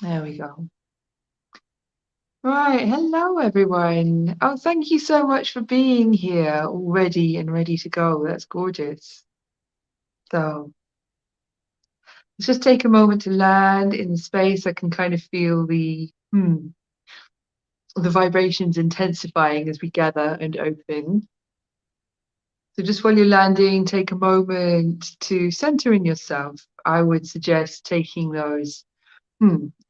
There we go. Right, hello everyone. Oh, thank you so much for being here already and ready to go. That's gorgeous. So let's just take a moment to land in the space. I can kind of feel the vibrations intensifying as we gather and open. So just while you're landing, take a moment to center in yourself. I would suggest taking those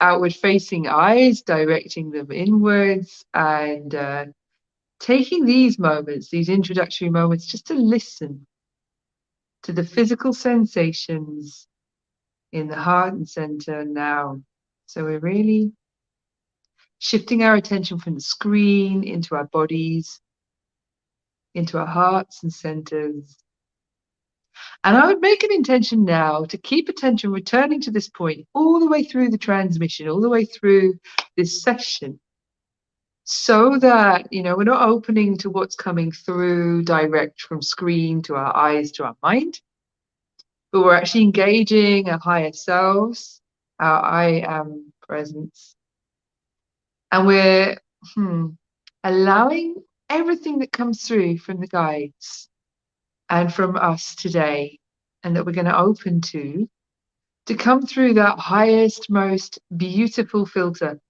outward facing eyes, directing them inwards, and taking these moments, these introductory moments, just to listen to the physical sensations in the heart and center now. So we're really shifting our attention from the screen into our bodies, into our hearts and centers. And I would make an intention now to keep attention returning to this point all the way through the transmission, all the way through this session, so that, we're not opening to what's coming through direct from screen to our eyes to our mind, but we're actually engaging our higher selves, our I am presence. And we're allowing everything that comes through from the guides and from us today, and that we're going to open to come through that highest, most beautiful filter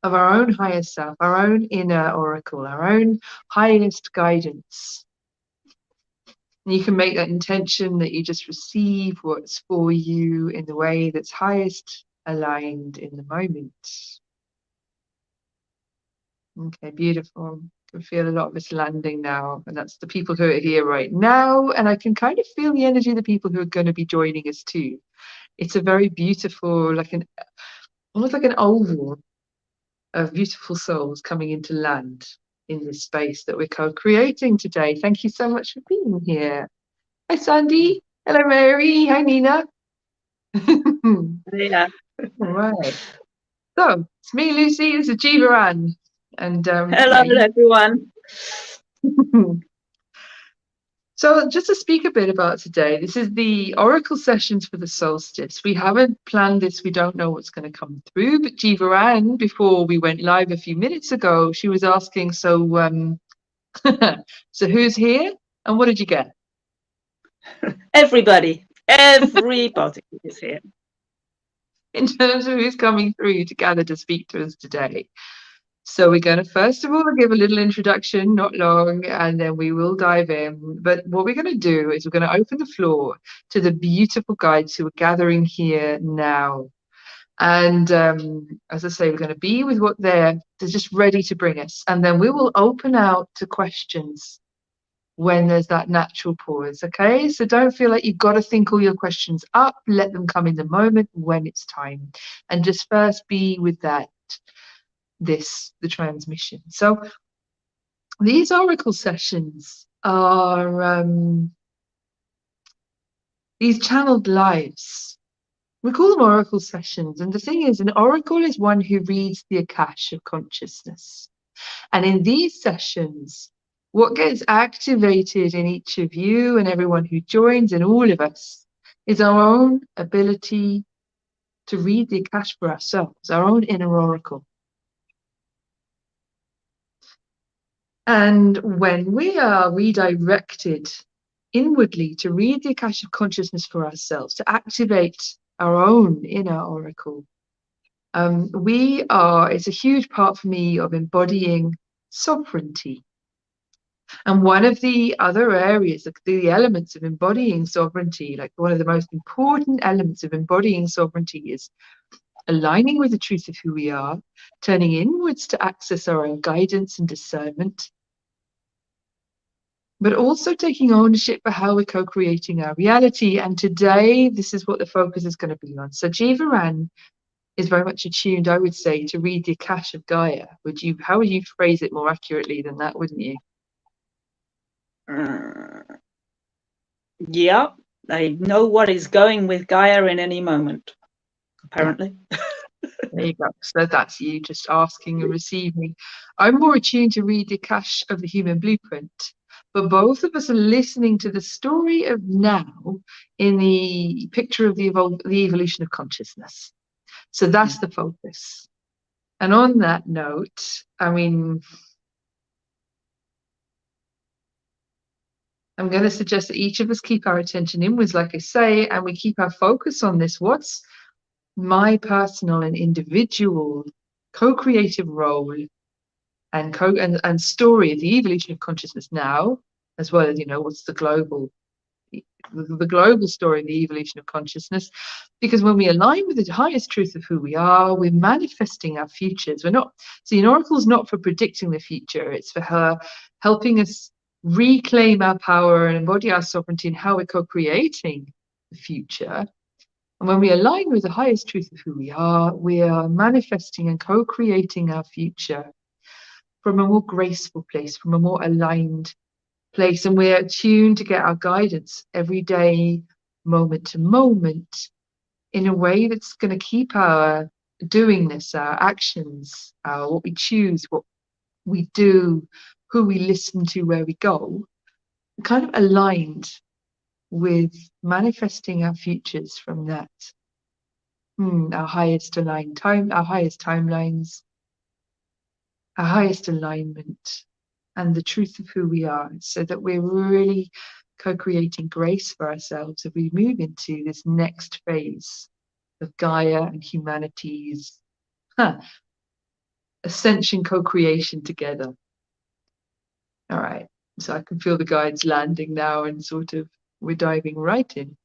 of our own higher self, our own inner oracle, our own highest guidance. And you can make that intention that you just receive what's for you in the way that's highest aligned in the moment. Okay, beautiful. I can feel a lot of us landing now, and that's the people who are here right now. And I can kind of feel the energy of the people who are going to be joining us too. It's a very beautiful, almost like an oval of beautiful souls coming into land in this space that we're co-creating today. Thank you so much for being here. Hi, Sandy. Hello, Mary. Hi, Nina. Yeah. All right. So it's me, Lucy. This is GevaAnn. And Hello, everyone. So just to speak a bit about today, this is the Oracle sessions for the solstice. We haven't planned this. We don't know what's going to come through. But GevaAnn, before we went live a few minutes ago, she was asking, so so who's here and what did you get? Everybody is here. In terms of who's coming through to gather to speak to us today. So we're going to, first of all, give a little introduction, not long, and then we will dive in. But what we're going to do is we're going to open the floor to the beautiful guides who are gathering here now. And as I say, we're going to be with what they're just ready to bring us. And then we will open out to questions when there's that natural pause, okay? So don't feel like you've got to think all your questions up. Let them come in the moment when it's time. And just first be with that. The transmission. So these oracle sessions are these channeled lives. We call them oracle sessions, and the thing is, an oracle is one who reads the Akash of consciousness. And in these sessions, what gets activated in each of you and everyone who joins and all of us is our own ability to read the Akash for ourselves, our own inner oracle. And when we are redirected inwardly to read the Akash of consciousness for ourselves, to activate our own inner oracle, it's a huge part for me of embodying sovereignty. And one of the other areas, the elements of embodying sovereignty, like one of the most important elements of embodying sovereignty is aligning with the truth of who we are, turning inwards to access our own guidance and discernment, but also taking ownership for how we're co-creating our reality. And today, this is what the focus is going to be on. So GevaAnn is very much attuned, I would say, to read the Akash of Gaia. How would you phrase it more accurately than that, wouldn't you? Yeah, I know what is going with Gaia in any moment, apparently. There you go. So that's you just asking and receiving. I'm more attuned to read the Akash of the human blueprint. But both of us are listening to the story of now in the picture of the evolution of consciousness. So that's the focus. And on that note, I mean, I'm going to suggest that each of us keep our attention inwards, like I say, and we keep our focus on this. What's my personal and individual co-creative role and story of the evolution of consciousness now, as well as, what's the global story of the evolution of consciousness? Because when we align with the highest truth of who we are, we're manifesting our futures. We're not, see, an oracle's not for predicting the future, it's for her helping us reclaim our power and embody our sovereignty and how we're co-creating the future. And when we align with the highest truth of who we are manifesting and co-creating our future from a more graceful place, from a more aligned place. And we're attuned to get our guidance every day, moment to moment, in a way that's going to keep our doingness, our actions, what we choose, what we do, who we listen to, where we go, kind of aligned with manifesting our futures from that. Our highest aligned time, our highest timelines, our highest alignment, and the truth of who we are, so that we're really co-creating grace for ourselves as we move into this next phase of Gaia and humanity's ascension co-creation together. All right, so I can feel the guides landing now, and sort of we're diving right in.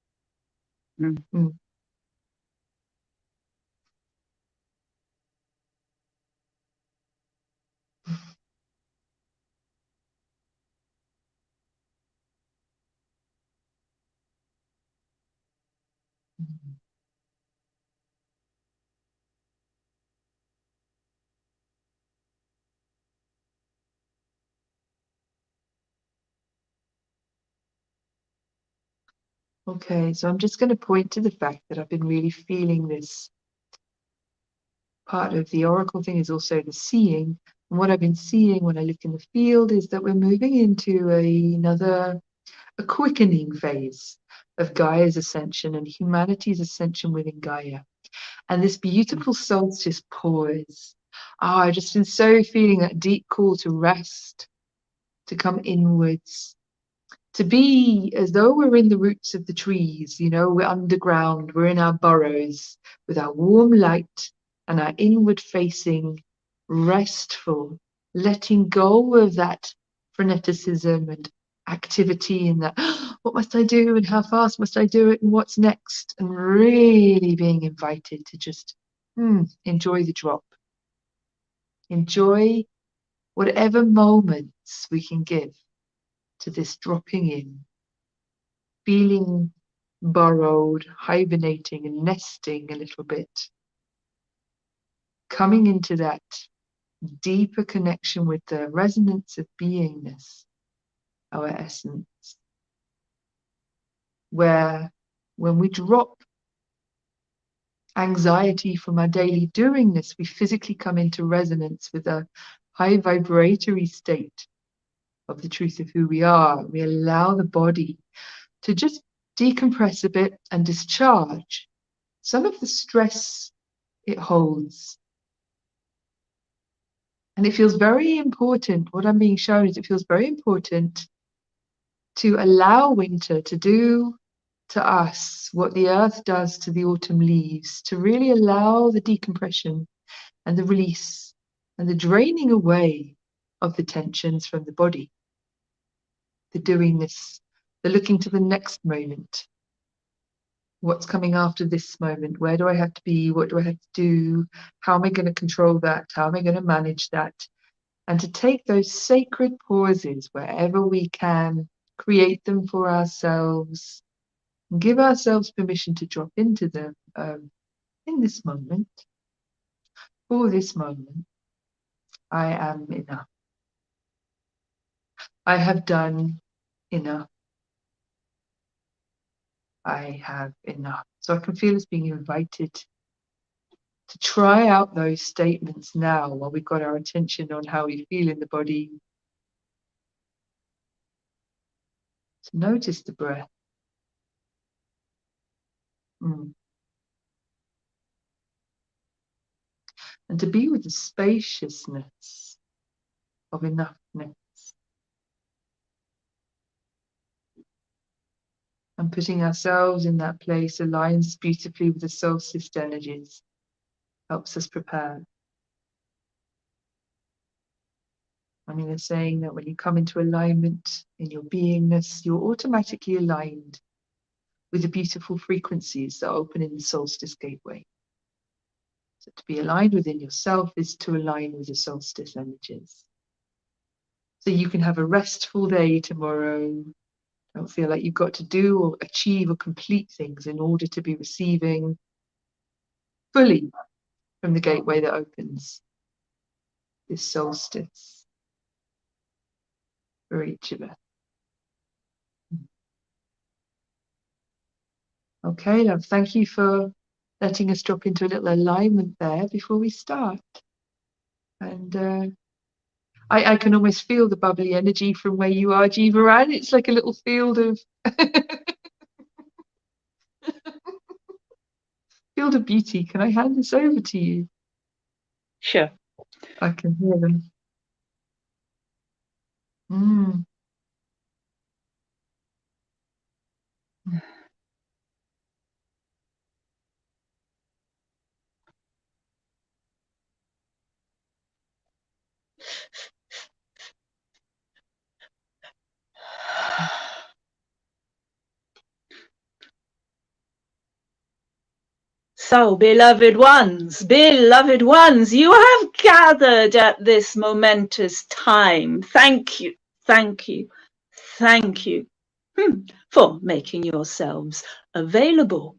Okay, so I'm just going to point to the fact that I've been really feeling this. Part of the oracle thing is also the seeing. And what I've been seeing when I look in the field is that we're moving into a quickening phase of Gaia's ascension and humanity's ascension within Gaia. And this beautiful solstice pause. I've just been so feeling that deep call to rest, to come inwards, to be as though we're in the roots of the trees, we're underground, we're in our burrows with our warm light and our inward facing, restful, letting go of that freneticism and activity and that, what must I do and how fast must I do it and what's next? And really being invited to just enjoy the drop. Enjoy whatever moments we can give to this dropping in, feeling burrowed, hibernating and nesting a little bit, coming into that deeper connection with the resonance of beingness, our essence, where when we drop anxiety from our daily doingness, we physically come into resonance with a high vibratory state of the truth of who we are. We allow the body to just decompress a bit and discharge some of the stress it holds. And it feels very important, what I'm being shown is it feels very important to allow winter to do to us what the earth does to the autumn leaves, to really allow the decompression and the release and the draining away of the tensions from the body, the doingness, the looking to the next moment. What's coming after this moment? Where do I have to be? What do I have to do? How am I going to control that? How am I going to manage that? And to take those sacred pauses wherever we can, create them for ourselves, and give ourselves permission to drop into them in this moment. For this moment, I am enough. I have done enough. I have enough. So I can feel us being invited to try out those statements now while we've got our attention on how we feel in the body. To notice the breath. and to be with the spaciousness of enoughness. And putting ourselves in that place aligns beautifully with the solstice energies, helps us prepare. I mean, they're saying that when you come into alignment in your beingness, you're automatically aligned with the beautiful frequencies that open in the solstice gateway. So to be aligned within yourself is to align with the solstice energies. So you can have a restful day tomorrow. Don't feel like you've got to do or achieve or complete things in order to be receiving fully from the gateway that opens this solstice for each of us. Okay, love, thank you for letting us drop into a little alignment there before we start. And I can almost feel the bubbly energy from where you are, GevaAnn. It's like a little field of field of beauty. Can I hand this over to you? Sure. I can hear them. Mm. So, beloved ones, you have gathered at this momentous time. Thank you, thank you, thank you for making yourselves available.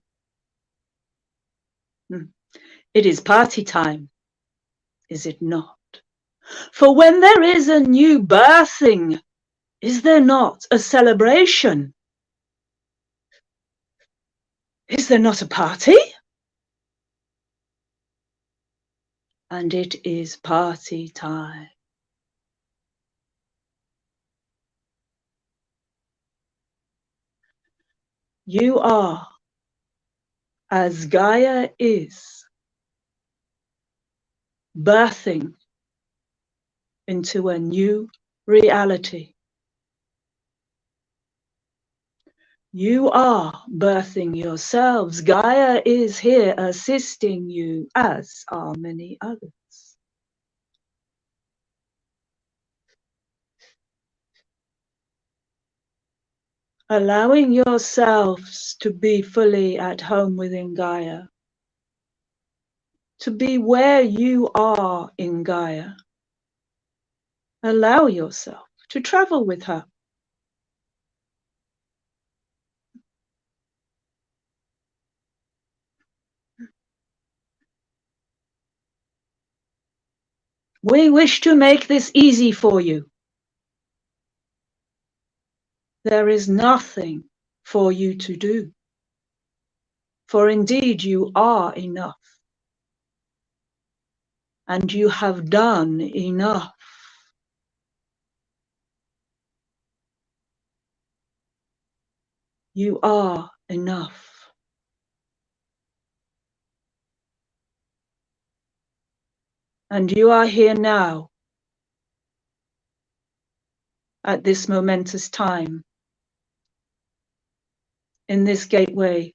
It is party time, is it not? For when there is a new birthing, is there not a celebration? Is there not a party? And it is party time. You are, as Gaia is, birthing into a new reality. You are birthing yourselves. Gaia is here assisting you, as are many others. Allowing yourselves to be fully at home within Gaia, to be where you are in Gaia. Allow yourself to travel with her. We wish to make this easy for you. There is nothing for you to do, for indeed you are enough, and you have done enough. You are enough. And you are here now, at this momentous time, in this gateway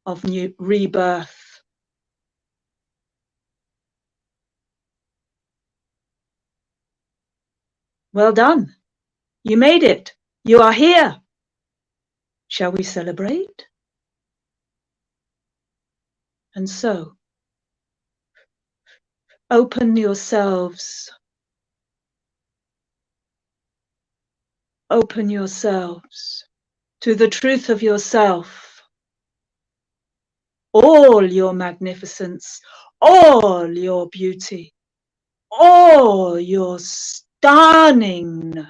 of new rebirth. Well done. You made it. You are here. Shall we celebrate? And so, open yourselves. Open yourselves to the truth of yourself. All your magnificence, all your beauty, all your stunningness.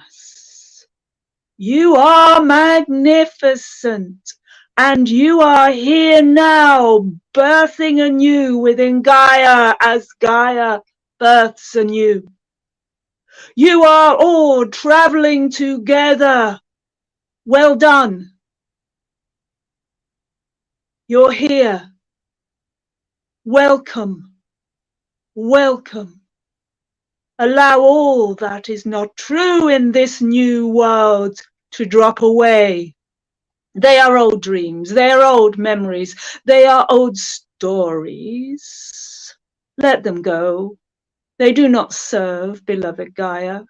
You are magnificent, and you are here now, birthing anew within Gaia as Gaia births anew. You are all traveling together. Well done. You're here. Welcome. welcome. Allow all that is not true in this new world to drop away. They are old dreams, they are old memories, they are old stories. Let them go. They do not serve, beloved Gaia.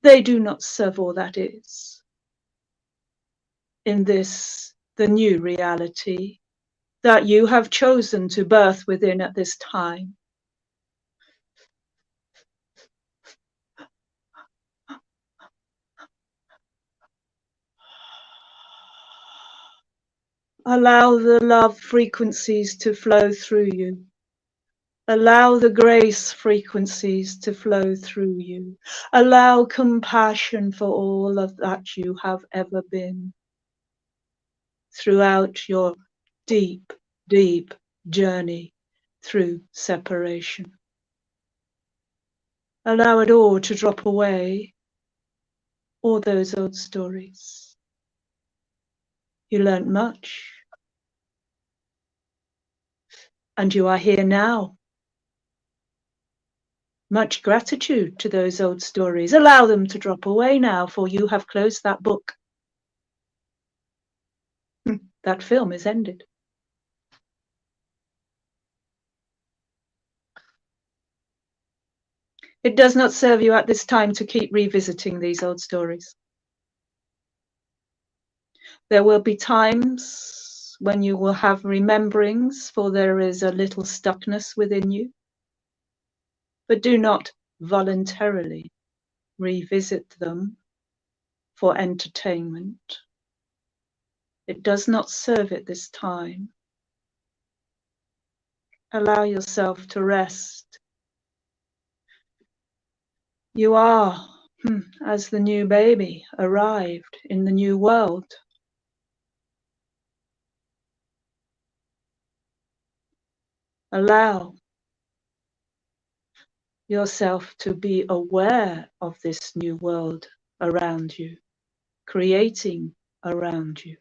They do not serve all that is. In this, the new reality that you have chosen to birth within at this time. Allow the love frequencies to flow through you. Allow the grace frequencies to flow through you. Allow compassion for all of that you have ever been throughout your deep, deep journey through separation. Allow it all to drop away, all those old stories. You learned much, and you are here now. Much gratitude to those old stories. Allow them to drop away now, for you have closed that book. That film is ended. It does not serve you at this time to keep revisiting these old stories. There will be times when you will have rememberings, for there is a little stuckness within you. But do not voluntarily revisit them for entertainment. It does not serve at this time. Allow yourself to rest. You are, as the new baby, arrived in the new world. Allow yourself to be aware of this new world around you, creating around you,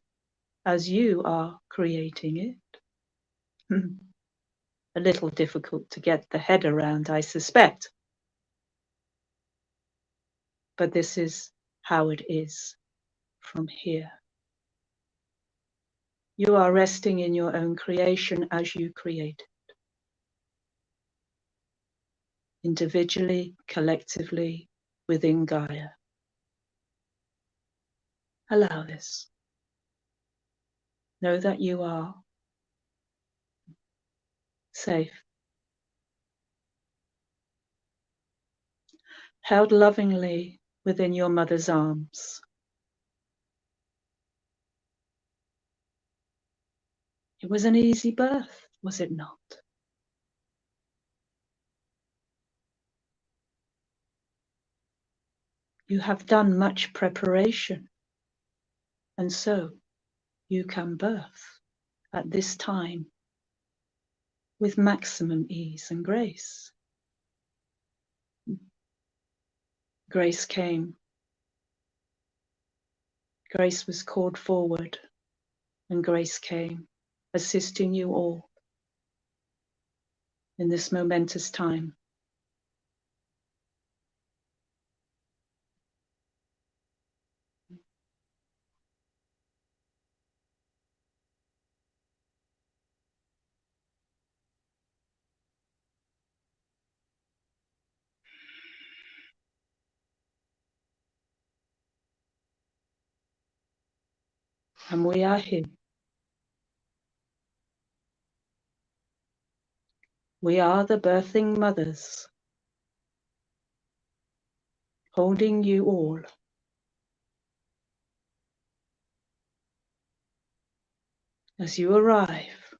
as you are creating it. A little difficult to get the head around, I suspect. But this is how it is from here. You are resting in your own creation as you create it. Individually, collectively, within Gaia. Allow this. Know that you are safe. Held lovingly within your mother's arms. It was an easy birth, was it not? You have done much preparation, and so you can birth at this time with maximum ease and grace. Grace came. Grace was called forward, and grace came, assisting you all in this momentous time. And we are here. We are the birthing mothers, holding you all. As you arrive,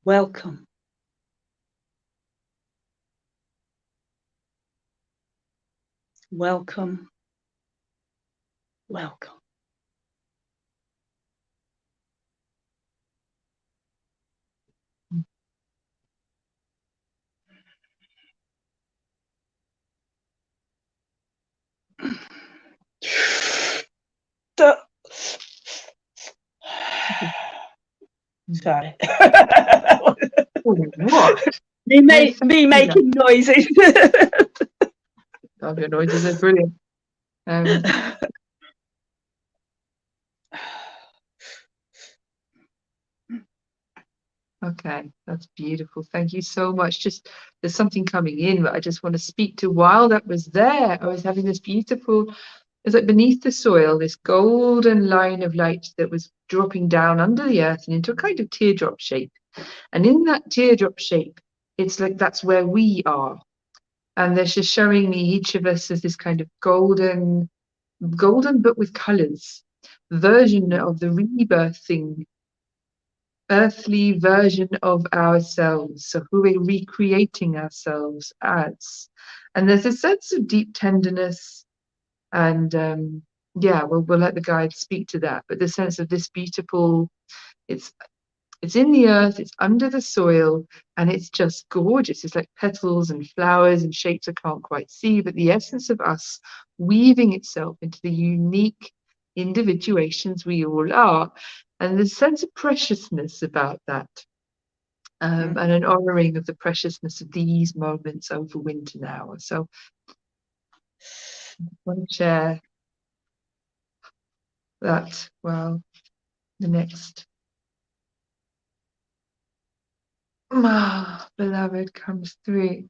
welcome. Welcome. Welcome. Sorry. Oh, what? me, No, me making noises. Oh, your noises are brilliant. Okay, that's beautiful. Thank you so much. Just there's something coming in, but I just want to speak to while that was there. I was having this beautiful, it's like beneath the soil, this golden line of light that was dropping down under the earth and into a kind of teardrop shape. And in that teardrop shape, it's like that's where we are. And they're just showing me each of us as this kind of golden but with colors version of the rebirthing earthly version of ourselves, so who we're recreating ourselves as. And there's a sense of deep tenderness, and yeah, we'll let the guides speak to that. But the sense of this beautiful, it's it's in the earth, it's under the soil, and it's just gorgeous. It's like petals and flowers and shapes I can't quite see, but the essence of us weaving itself into the unique individuations we all are. And the sense of preciousness about that, and an honoring of the preciousness of these moments over winter now. So I want to share that. Well, the next beloved comes through.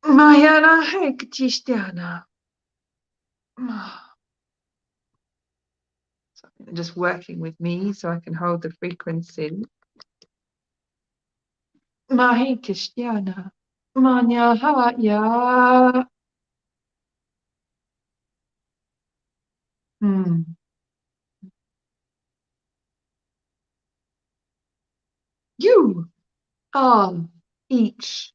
Mayana Hektistiana. Just working with me so I can hold the frequency. Mahi Christiana. Manya Haya. You are each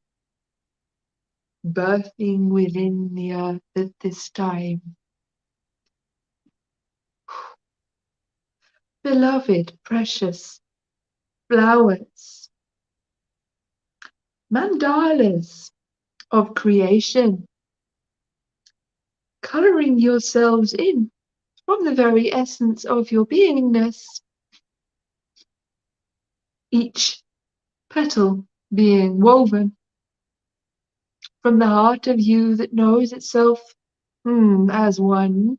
birthing within the earth at this time. Beloved, precious flowers, mandalas of creation, coloring yourselves in from the very essence of your beingness, each petal being woven from the heart of you that knows itself as one,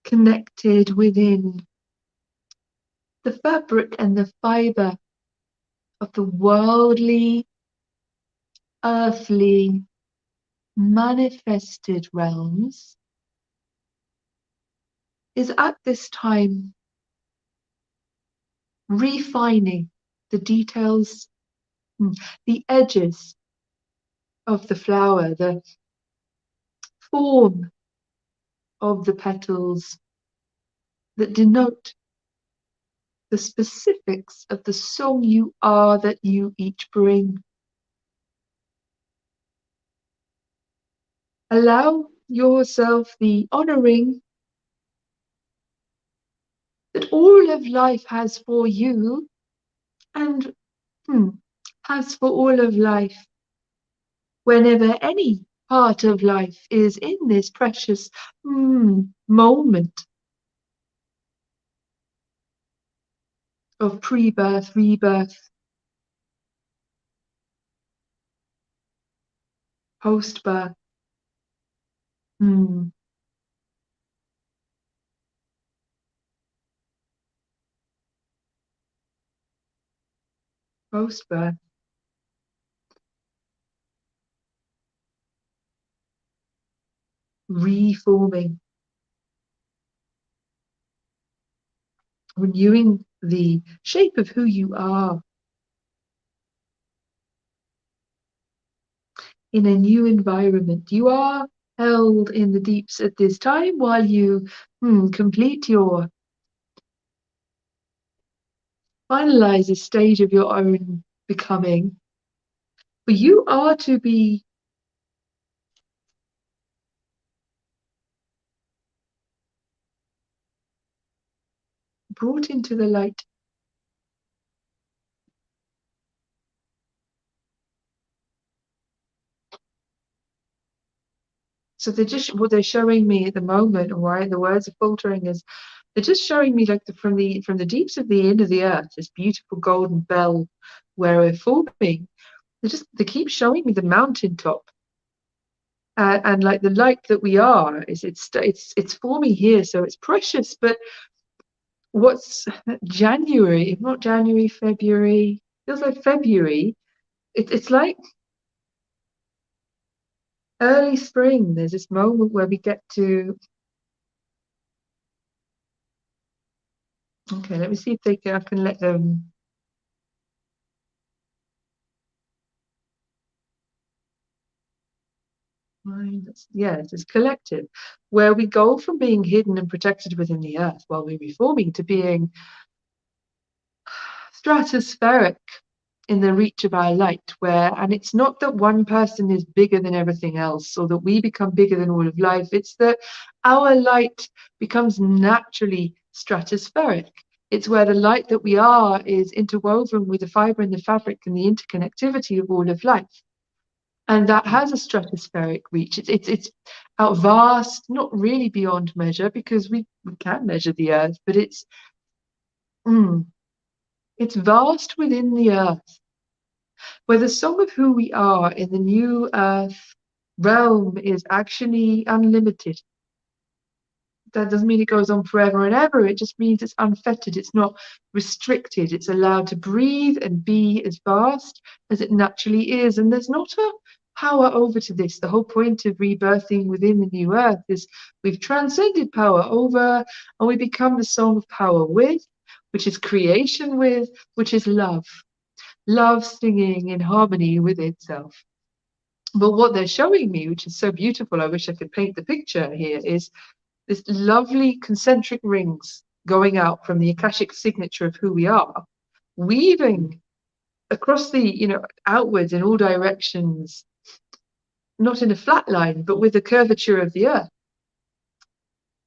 connected within the fabric and the fiber of the worldly, earthly, manifested realms, is at this time refining the details, the edges of the flower, the form of the petals that denote the specifics of the song you are that you each bring. Allow yourself the honoring that all of life has for you and has for all of life. Whenever any part of life is in this precious moment of pre-birth, rebirth, post-birth. Post-birth. Reforming. Renewing the shape of who you are in a new environment. You are held in the deeps at this time while you complete your finalize a stage of your own becoming. But you are to be brought into the light. So they're just, what they're showing me at the moment, and why the words are faltering, is they're just showing me, like, from the deeps of the end of the earth, this beautiful golden bell where we're forming. They keep showing me the mountaintop, and like the light that we are is it's forming here, so it's precious. But what's January? If not January, February, feels like February. It's like early spring. There's this moment where we get to. Okay, let me see if I can let them. Yeah, it's collective, where we go from being hidden and protected within the earth while we're reforming to being stratospheric in the reach of our light, and it's not that one person is bigger than everything else, or that we become bigger than all of life. It's that our light becomes naturally stratospheric. It's where the light that we are is interwoven with the fiber and the fabric and the interconnectivity of all of life. And that has a stratospheric reach. It's out vast, not really beyond measure, because we can measure the earth, but it's vast within the earth, where the song of who we are in the new earth realm is actually unlimited. That doesn't mean it goes on forever and ever. It just means it's unfettered. It's not restricted. It's allowed to breathe and be as vast as it naturally is. And there's not a power over to this. The whole point of rebirthing within the new earth is we've transcended power over, and we become the song of power with, which is creation with, which is love. Love singing in harmony with itself. But what they're showing me, which is so beautiful, I wish I could paint the picture here, is this lovely concentric rings going out from the Akashic signature of who we are, weaving across the, outwards in all directions, not in a flat line, but with the curvature of the earth,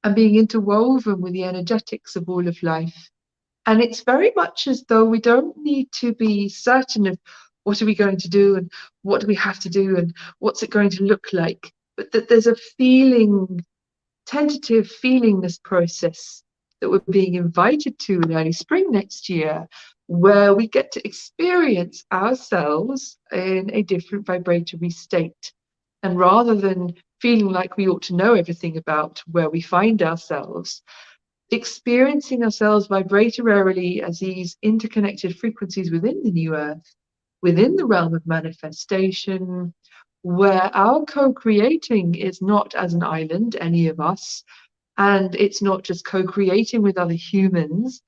and being interwoven with the energetics of all of life. And it's very much as though we don't need to be certain of what are we going to do and what do we have to do and what's it going to look like, but that there's a tentative feelingness process that we're being invited to in early spring next year, where we get to experience ourselves in a different vibratory state. And rather than feeling like we ought to know everything about where we find ourselves, experiencing ourselves vibratorily as these interconnected frequencies within the new earth, within the realm of manifestation, where our co-creating is not as an island, any of us, and it's not just co-creating with other humans,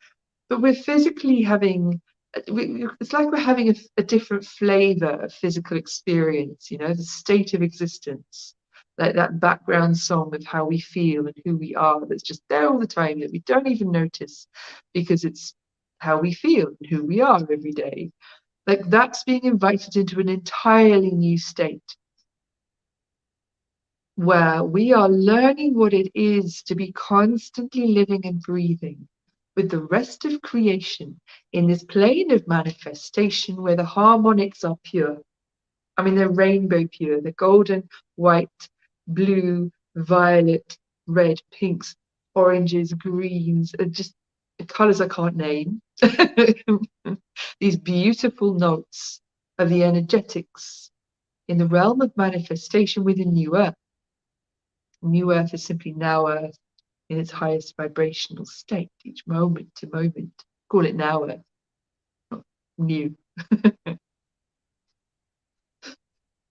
but we're physically having, it's like we're having a different flavor of physical experience, the state of existence, like that background song of how we feel and who we are that's just there all the time that we don't even notice, because it's how we feel and who we are every day. Like, that's being invited into an entirely new state, where we are learning what it is to be constantly living and breathing with the rest of creation in this plane of manifestation where the harmonics are pure. I mean, they're rainbow pure. They're golden, white, blue, violet, red, pinks, oranges, greens, just colors I can't name. These beautiful notes of the energetics in the realm of manifestation within New Earth. New Earth is simply now Earth in its highest vibrational state, each moment to moment. Call it now Earth, not new.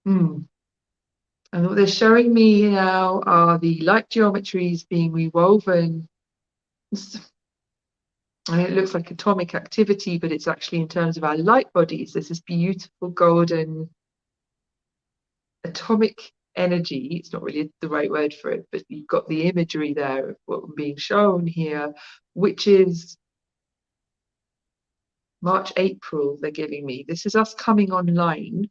And what they're showing me now are the light geometries being rewoven. And it looks like atomic activity, but it's actually in terms of our light bodies. There's this beautiful golden atomic energy. It's not really the right word for it, but you've got the imagery there of what I'm being shown here, which is March, April, they're giving me. This is us coming online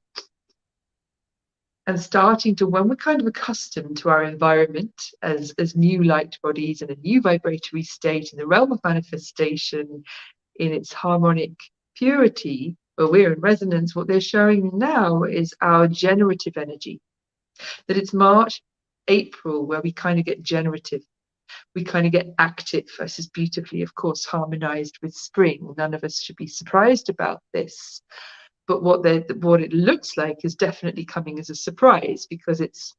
and starting to, when we're kind of accustomed to our environment as new light bodies in a new vibratory state in the realm of manifestation, in its harmonic purity, where we're in resonance, what they're showing now is our generative energy. That it's March, April, where we kind of get generative, we kind of get active. This is beautifully, of course, harmonized with spring. None of us should be surprised about this. But what it looks like is definitely coming as a surprise, because it's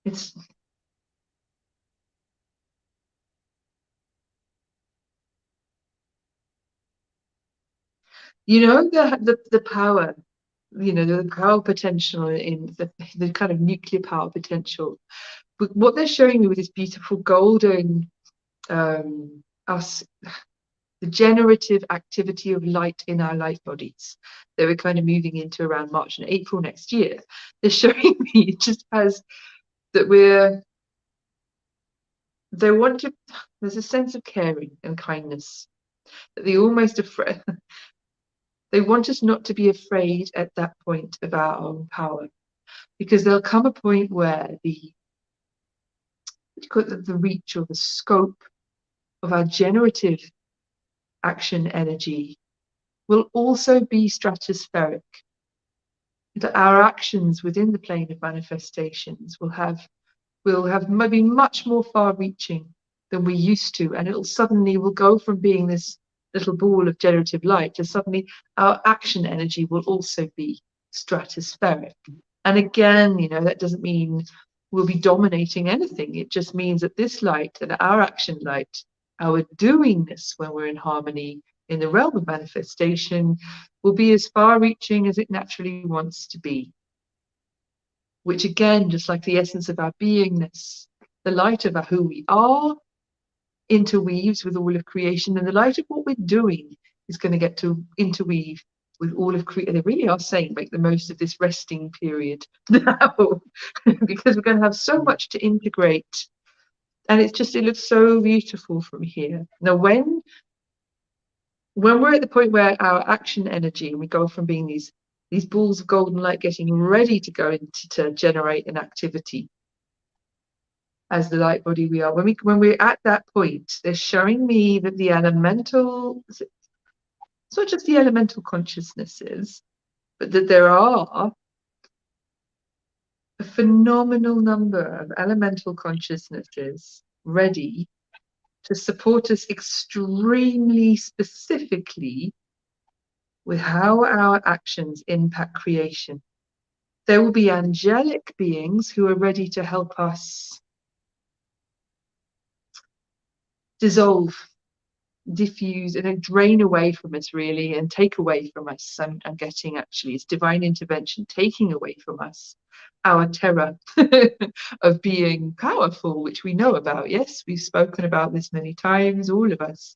it's the power, the power potential in the kind of nuclear power potential. But what they're showing me with this beautiful golden us the generative activity of light in our light bodies that we're kind of moving into around March and April next year. They're showing me just as that there's a sense of caring and kindness that they almost afraid. They want us not to be afraid at that point of our own power, because there'll come a point where the reach or the scope of our generative action energy will also be stratospheric. That our actions within the plane of manifestations will have maybe much more far-reaching than we used to, and will go from being this little ball of generative light to suddenly our action energy will also be stratospheric. And again, that doesn't mean we'll be dominating anything. It just means that this light and our action light, our doingness when we're in harmony in the realm of manifestation, will be as far-reaching as it naturally wants to be. Which again, just like the essence of our beingness, the light of who we are interweaves with all of creation, and the light of what we're doing is going to get to interweave with all of creation. They really are saying make the most of this resting period now, because we're going to have so much to integrate, and it looks so beautiful from here. Now, when we're at the point where our action energy, we go from being these balls of golden light getting ready to go to generate an activity as the light body we are, when we're at that point, they're showing me that the elemental, it's not just the elemental consciousnesses, but that there are a phenomenal number of elemental consciousnesses ready to support us extremely specifically with how our actions impact creation. There will be angelic beings who are ready to help us dissolve, diffuse, and drain away from us, really, and take away from us. I'm getting, actually, it's divine intervention taking away from us our terror of being powerful, which we know about. Yes, we've spoken about this many times, all of us.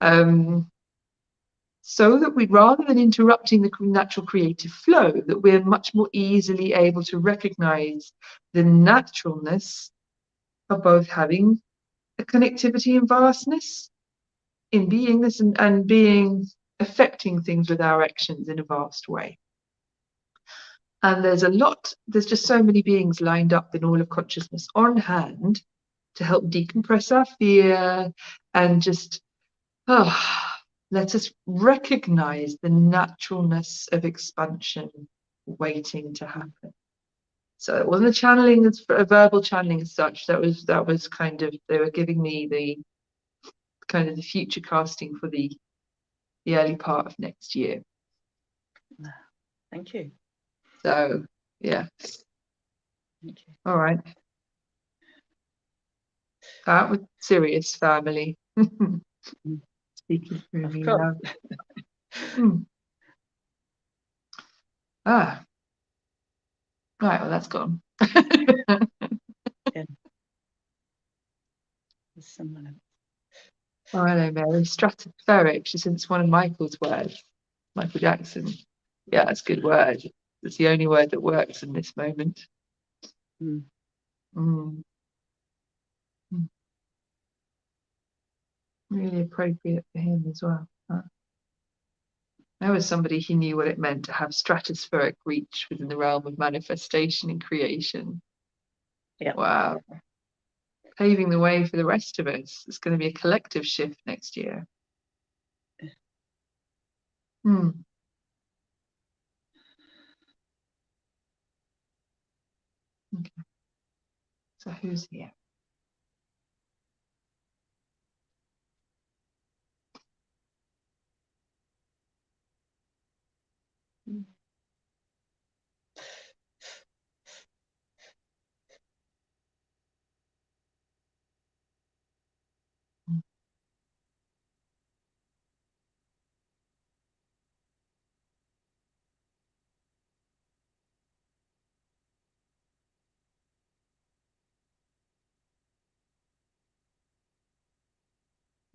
So that rather than interrupting the natural creative flow, that we're much more easily able to recognize the naturalness of both having a connectivity and vastness in beingness and affecting things with our actions in a vast way. And there's just so many beings lined up in all of consciousness on hand to help decompress our fear and just let us recognize the naturalness of expansion waiting to happen. So it wasn't a channeling, it's a verbal channeling as such. That was kind of, they were giving me the kind of the future casting for the early part of next year. Thank you. So yeah. Thank you. All right. That was serious, family. Speaking through me now. Right, well, that's gone. Yeah. There's someone else. Oh, hello, Mary. Stratospheric. She said it's one of Michael's words. Michael Jackson. Yeah, that's a good word. It's the only word that works in this moment. Really appropriate for him as well. There was somebody who knew what it meant to have stratospheric reach within the realm of manifestation and creation. Yeah. Wow. Paving the way for the rest of us. It's going to be a collective shift next year. Hmm. Okay. So who's here?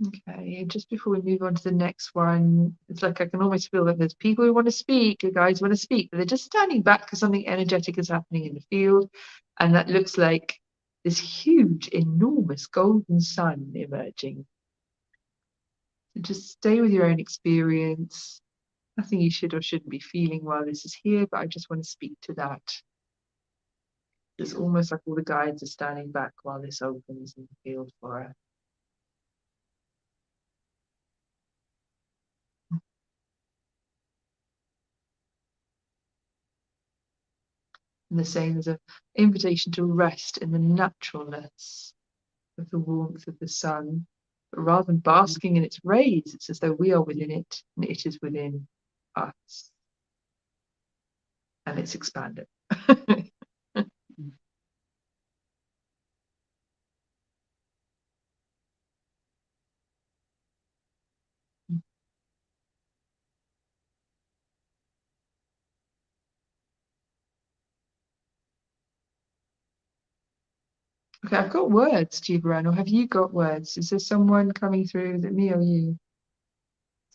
Okay, just before we move on to the next one, it's like I can almost feel that there's people who want to speak, the guys want to speak, but they're just standing back because something energetic is happening in the field. And that looks like this huge, enormous golden sun emerging. So just stay with your own experience. Nothing you should or shouldn't be feeling while this is here, but I just want to speak to that. It's almost like all the guides are standing back while this opens in the field for us. And the same as an invitation to rest in the naturalness of the warmth of the sun. But rather than basking in its rays, it's as though we are within it and it is within us. And it's expanded. Okay, I've got words, GevaAnn, or have you got words? Is there someone coming through? Is it me or you?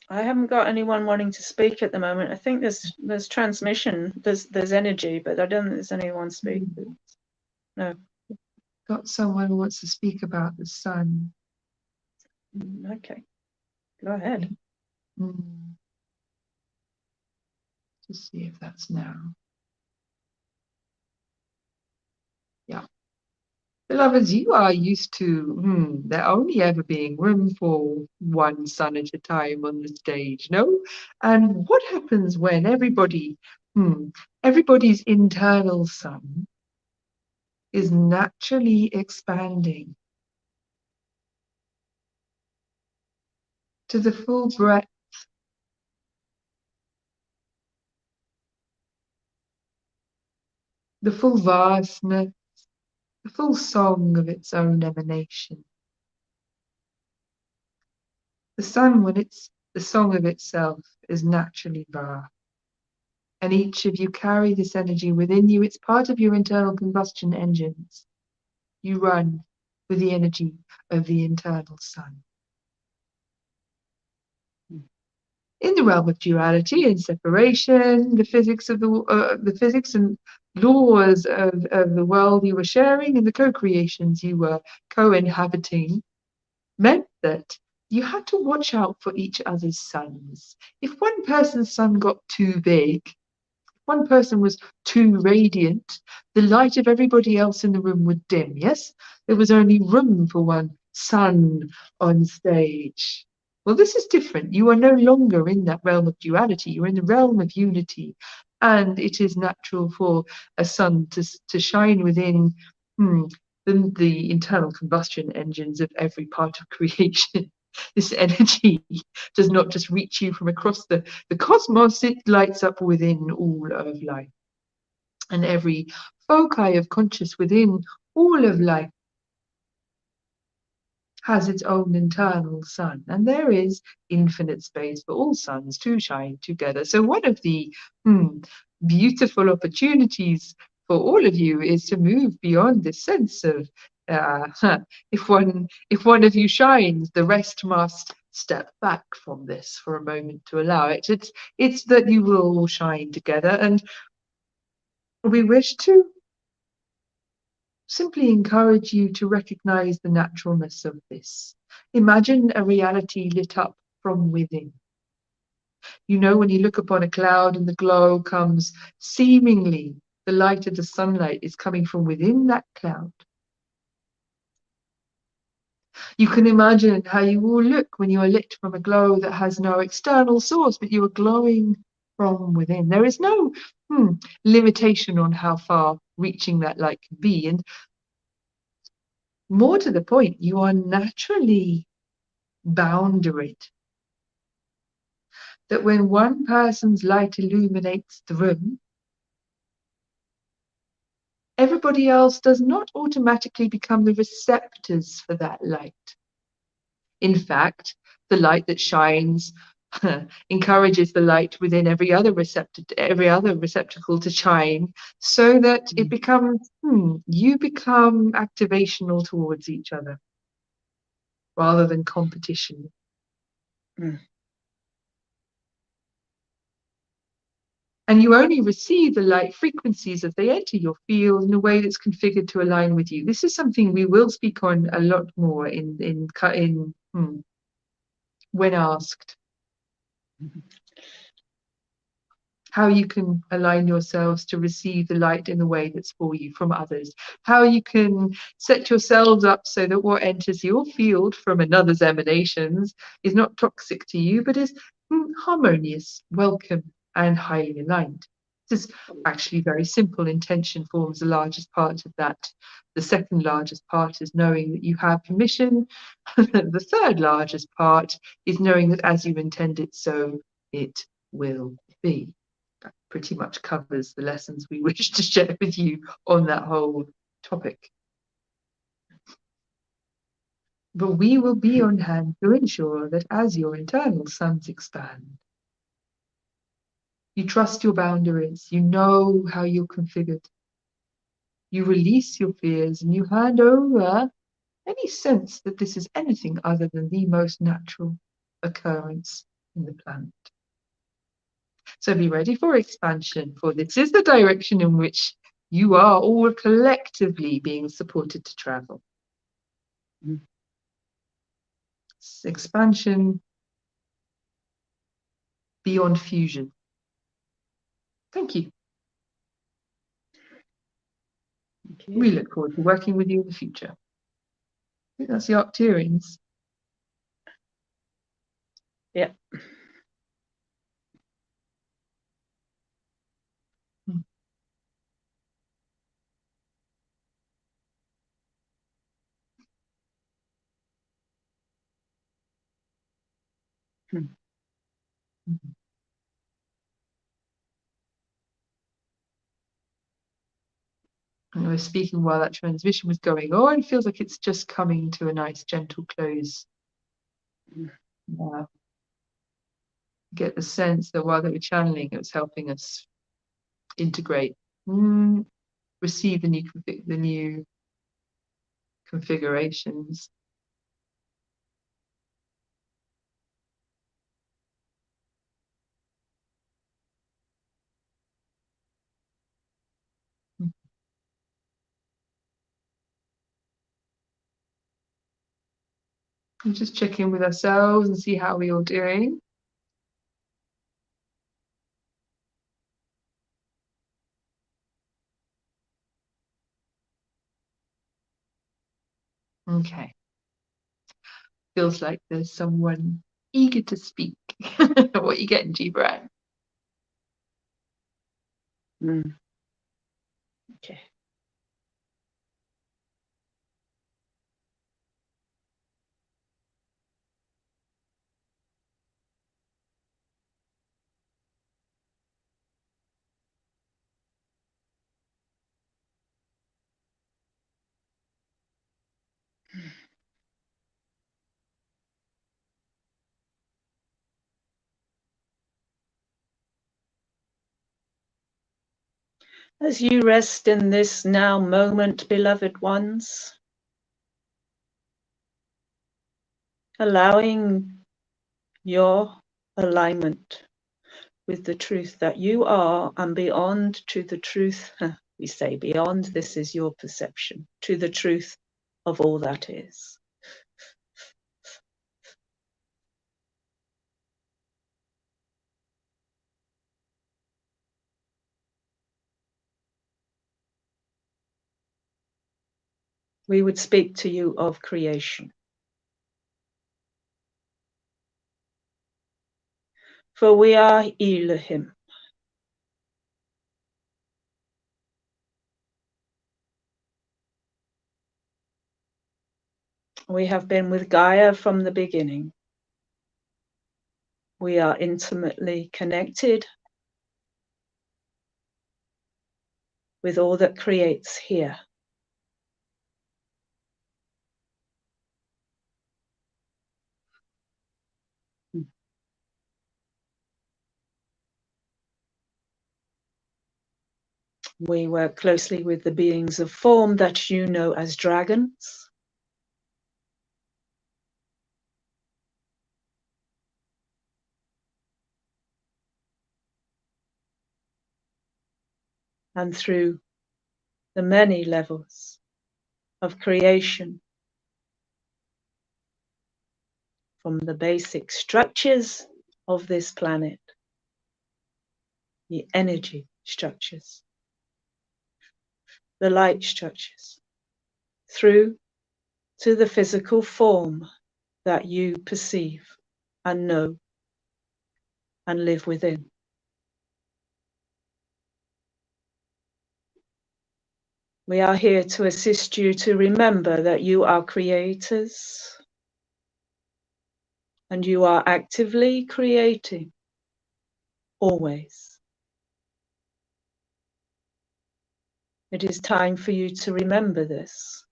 I haven't got anyone wanting to speak at the moment. I think there's transmission, there's energy, but I don't think there's anyone speaking. No. Got someone who wants to speak about the sun. Okay, go ahead. Just see if that's now. Yeah. Beloveds, you are used to there only ever being room for one sun at a time on the stage, no? And what happens when everybody's internal sun is naturally expanding to the full breadth, the full vastness, the full song of its own emanation. The sun, when it's the song of itself, is naturally vast. And each of you carry this energy within you. It's part of your internal combustion engines. You run with the energy of the internal sun. In the realm of duality and separation, the physics and laws of the world you were sharing and the co-creations you were co-inhabiting meant that you had to watch out for each other's suns. If one person's sun got too big, one person was too radiant, the light of everybody else in the room would dim, yes? There was only room for one sun on stage. Well, this is different. You are no longer in that realm of duality. You're in the realm of unity. And it is natural for a sun to shine within the internal combustion engines of every part of creation. This energy does not just reach you from across the cosmos, it lights up within all of life. And every foci of conscious within all of life has its own internal sun. And there is infinite space for all suns to shine together. So one of the beautiful opportunities for all of you is to move beyond this sense of if one of you shines, the rest must step back from this for a moment to allow it. It's that you will all shine together, and we wish to simply encourage you to recognize the naturalness of this. Imagine a reality lit up from within. You know, when you look upon a cloud and the glow comes, seemingly the light of the sunlight is coming from within that cloud. You can imagine how you will look when you are lit from a glow that has no external source, but you are glowing from within. There is no limitation on how far reaching that light can be. And more to the point, you are naturally boundaried. That when one person's light illuminates the room, everybody else does not automatically become the receptors for that light. In fact, the light that shines encourages the light within every other receptacle to shine, so that it becomes you become activational towards each other rather than competition. And you only receive the light frequencies as they enter your field in a way that's configured to align with you. This is something we will speak on a lot more in when asked. How you can align yourselves to receive the light in the way that's for you from others. How you can set yourselves up so that what enters your field from another's emanations is not toxic to you, but is harmonious, welcome, and highly aligned. This is actually very simple. Intention forms the largest part of that. The second largest part is knowing that you have permission. The third largest part is knowing that as you intend it, so it will be. That pretty much covers the lessons we wish to share with you on that whole topic. But we will be on hand to ensure that as your internal suns expand, you trust your boundaries, you know how you're configured, you release your fears, and you hand over any sense that this is anything other than the most natural occurrence in the planet. So be ready for expansion, for this is the direction in which you are all collectively being supported to travel. It's expansion beyond fusion. Thank you. We look forward to working with you in the future. I think that's the Arcturians. Yeah. I was speaking while that transmission was going on. It feels like it's just coming to a nice gentle close. Get the sense that while they were channeling, it was helping us integrate, receive the new configurations. And just check in with ourselves and see how we're all doing. Okay. Feels like there's someone eager to speak. What are you getting, GevaAnn? Okay. As you rest in this now moment, beloved ones, allowing your alignment with the truth that you are, and beyond to the truth, we say beyond, this is your perception, to the truth of all that is. We would speak to you of creation. For we are Elohim. We have been with Gaia from the beginning. We are intimately connected with all that creates here. We work closely with the beings of form that you know as dragons. And through the many levels of creation, from the basic structures of this planet, the energy structures, the light structures, through to the physical form that you perceive and know and live within. We are here to assist you to remember that you are creators and you are actively creating always. It is time for you to remember this.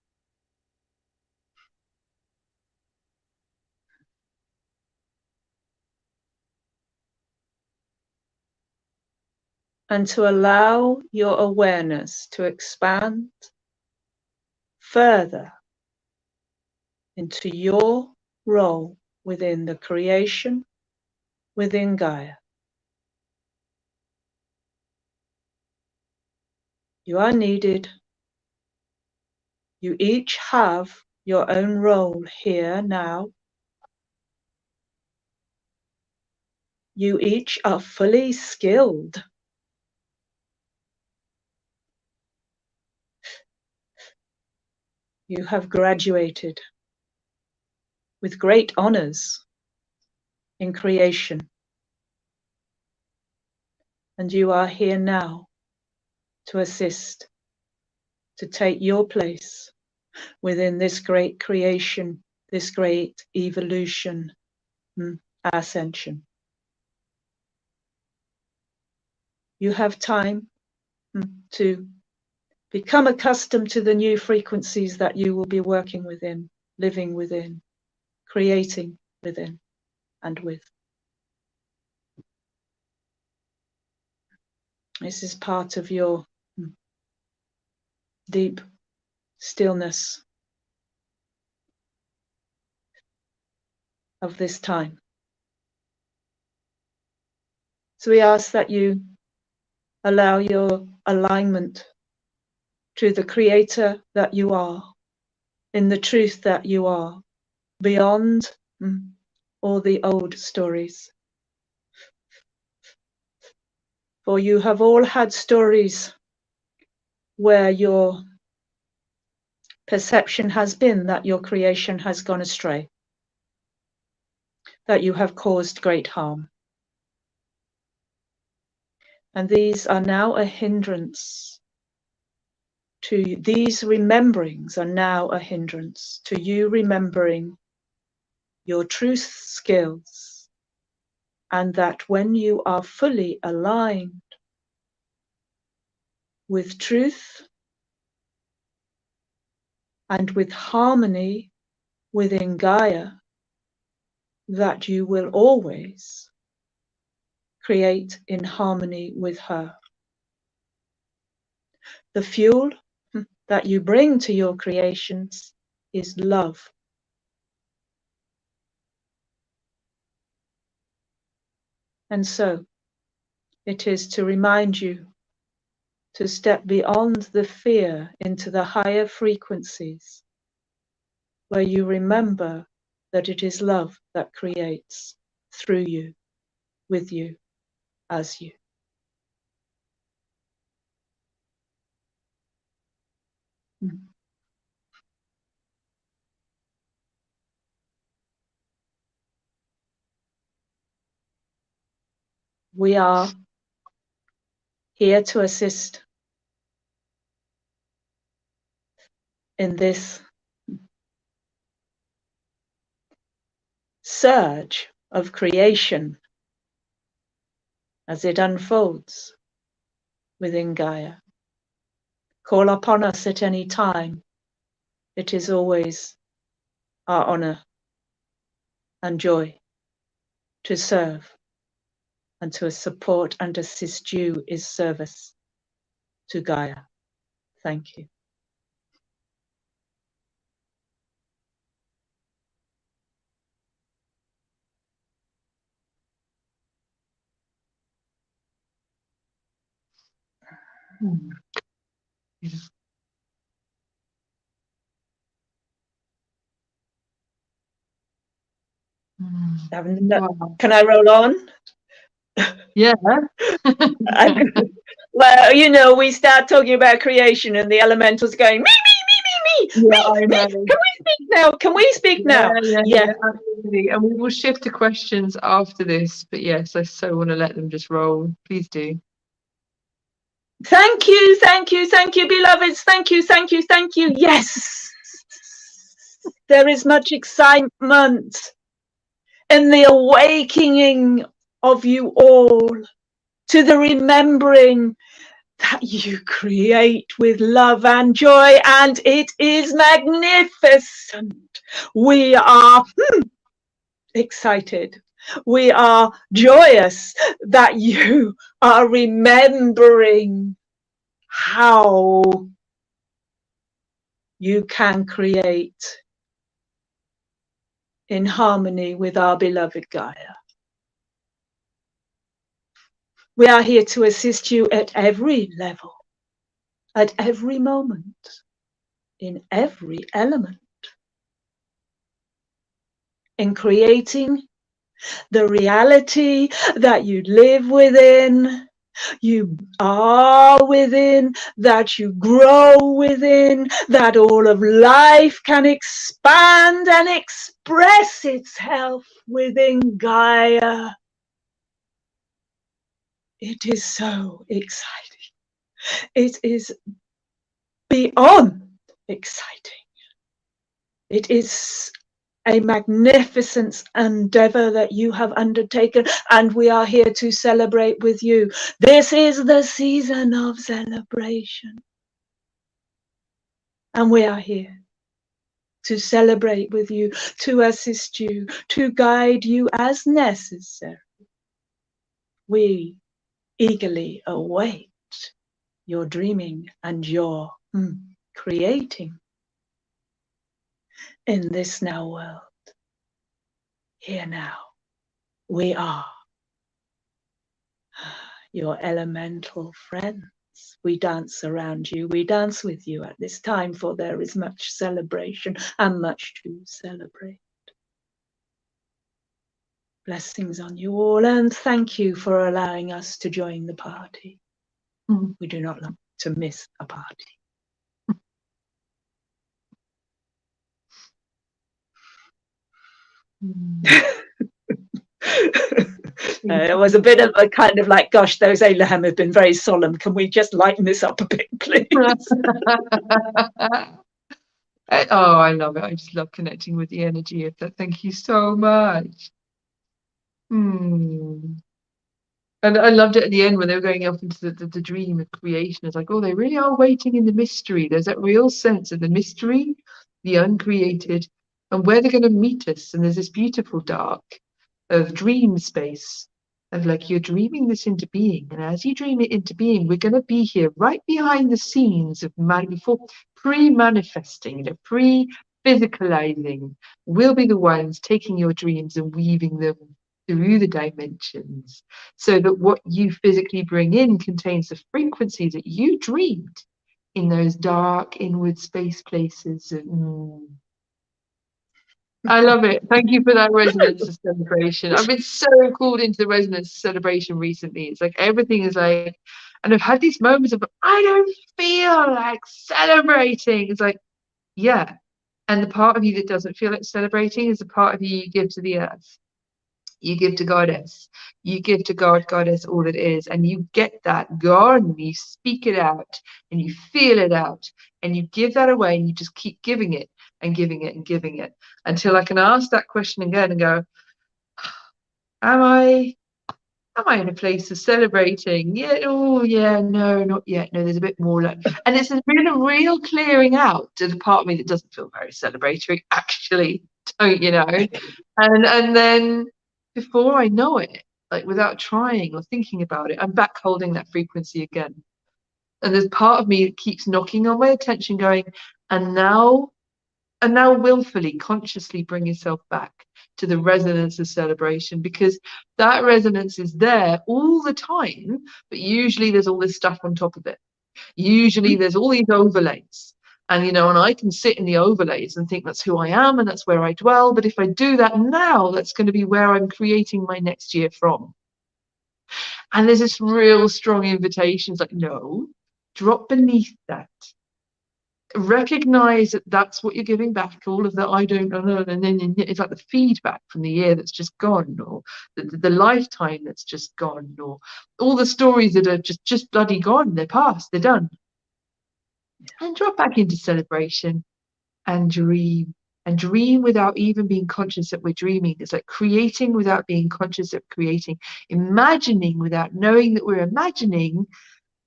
And to allow your awareness to expand further into your role within the creation, within Gaia. You are needed. You each have your own role here now. You each are fully skilled. You have graduated with great honors in creation. And you are here now to assist, to take your place within this great creation, this great evolution, ascension. You have time to become accustomed to the new frequencies that you will be working within, living within, creating within and with. This is part of your deep stillness of this time. So we ask that you allow your alignment to the creator that you are, in the truth that you are, beyond all the old stories. For you have all had stories where your perception has been that your creation has gone astray, that you have caused great harm. And these are now a hindrance to these rememberings are now a hindrance to you remembering your truth skills, and that when you are fully aligned with truth and with harmony within Gaia, that you will always create in harmony with her. The fuel that you bring to your creations is love. And so it is to remind you to step beyond the fear into the higher frequencies, where you remember that it is love that creates through you, with you, as you. We are here to assist in this surge of creation as it unfolds within Gaia. Call upon us at any time. It is always our honor and joy to serve, and to support and assist you is service to Gaia. Thank you. Wow. Can I roll on? Yeah. Well, you know, we start talking about creation and the elementals going, me, Yeah, I know. Can we speak now? Can we speak now? Yeah, absolutely. And we will shift to questions after this. But yes, I so want to let them just roll. Please do. Thank you, beloveds. Thank you. Yes. There is much excitement in the awakening of you all to the remembering that you create with love and joy, and it is magnificent. We are excited. We are joyous that you are remembering how you can create in harmony with our beloved Gaia. We are here to assist you at every level, at every moment, in every element, in creating the reality that you live within, you are within, that you grow within, that all of life can expand and express itself within Gaia. It is so exciting. It is beyond exciting. It is a magnificent endeavor that you have undertaken, and we are here to celebrate with you. This is the season of celebration, and we are here to celebrate with you, to assist you, to guide you as necessary. We eagerly await your dreaming and your creating in this now world. Here now, we are your elemental friends. We dance around you, we dance with you at this time, for there is much celebration and much to celebrate. Blessings on you all, and thank you for allowing us to join the party. We do not like to miss a party. It was a bit of a kind of like, gosh, those Abraham have been very solemn. Can we just lighten this up a bit, please? Oh, I love it. I just love connecting with the energy of that. Thank you so much. And I loved it at the end when they were going off into the dream of creation. It's like, oh, they really are waiting in the mystery. There's that real sense of the mystery, the uncreated, and where they're going to meet us. And there's this beautiful dark of dream space, of like, you're dreaming this into being. And as you dream it into being, we're going to be here right behind the scenes of before pre-manifesting, pre-physicalizing. We'll be the ones taking your dreams and weaving them through the dimensions, so that what you physically bring in contains the frequencies that you dreamed in those dark inward space places. I love it. Thank you for that resonance of celebration. I've been so called into the resonance of celebration recently. It's like everything is like, and I've had these moments of, I don't feel like celebrating. It's like, yeah. And the part of you that doesn't feel like celebrating is the part of you you give to the earth. You give to Goddess. You give to God, Goddess, all it is. And you get that gone. You speak it out and you feel it out. And you give that away and you just keep giving it and giving it and giving it until I can ask that question again and go, am I in a place of celebrating? Yeah, oh yeah, no, not yet. No, there's a bit more like, and it's a real clearing out to the part of me that doesn't feel very celebratory, actually, don't you know? And then before I know it, like without trying or thinking about it, I'm back holding that frequency again. And there's part of me that keeps knocking on my attention, going, and now willfully, consciously bring yourself back to the resonance of celebration, because that resonance is there all the time, but usually there's all this stuff on top of it. Usually there's all these overlays. And, you know, and I can sit in the overlays and think that's who I am and that's where I dwell. But if I do that now, that's going to be where I'm creating my next year from. And there's this real strong invitation. It's like, no, drop beneath that. Recognize that that's what you're giving back, all of that I don't know, and then it's like the feedback from the year that's just gone, or the lifetime that's just gone, or all the stories that are just bloody gone. They're past, they're done. And drop back into celebration and dream without even being conscious that we're dreaming. It's like creating without being conscious of creating, imagining without knowing that we're imagining.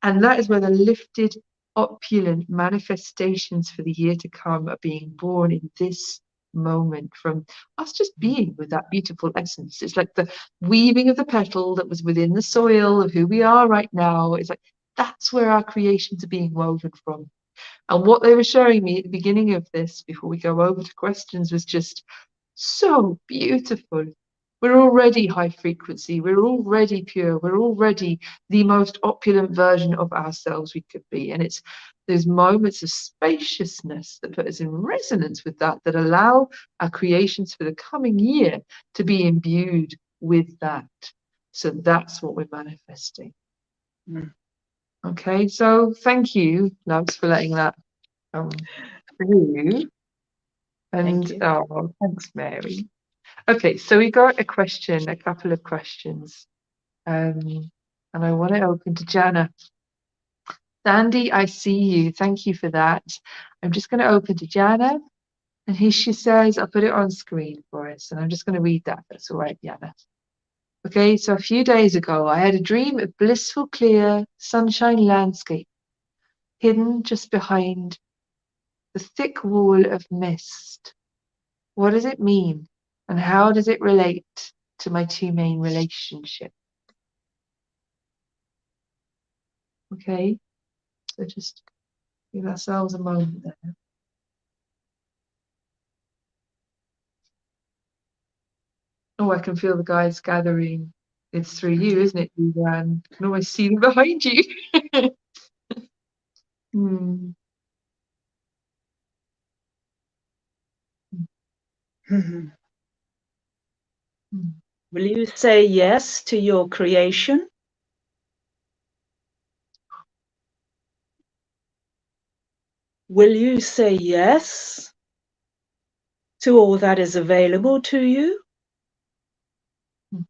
And that is where the lifted, opulent manifestations for the year to come are being born in this moment, from us just being with that beautiful essence. It's like the weaving of the petal that was within the soil of who we are right now. It's like that's where our creations are being woven from. And what they were showing me at the beginning of this, before we go over to questions, was just so beautiful. We're already high frequency. We're already pure. We're already the most opulent version of ourselves we could be. And it's those moments of spaciousness that put us in resonance with that, that allow our creations for the coming year to be imbued with that. So that's what we're manifesting. Mm. Okay, so thank you, loves, for letting that come through. And oh, thanks, Mary. Okay, so we got a couple of questions. And I want to open to Jana. Sandy, I see you. Thank you for that. I'm just going to open to Jana. And here she says, I'll put it on screen for us. And I'm just going to read that. That's all right, Jana. Okay, so a few days ago, I had a dream of blissful, clear, sunshine landscape, hidden just behind the thick wall of mist. What does it mean? And how does it relate to my two main relationships? Okay, so just give ourselves a moment there. Oh, I can feel the guys gathering. It's through you, isn't it, GevaAnn? I can always see them behind you. Hmm. Mhm. Hmm. Will you say yes to your creation? Will you say yes to all that is available to you? Hmm.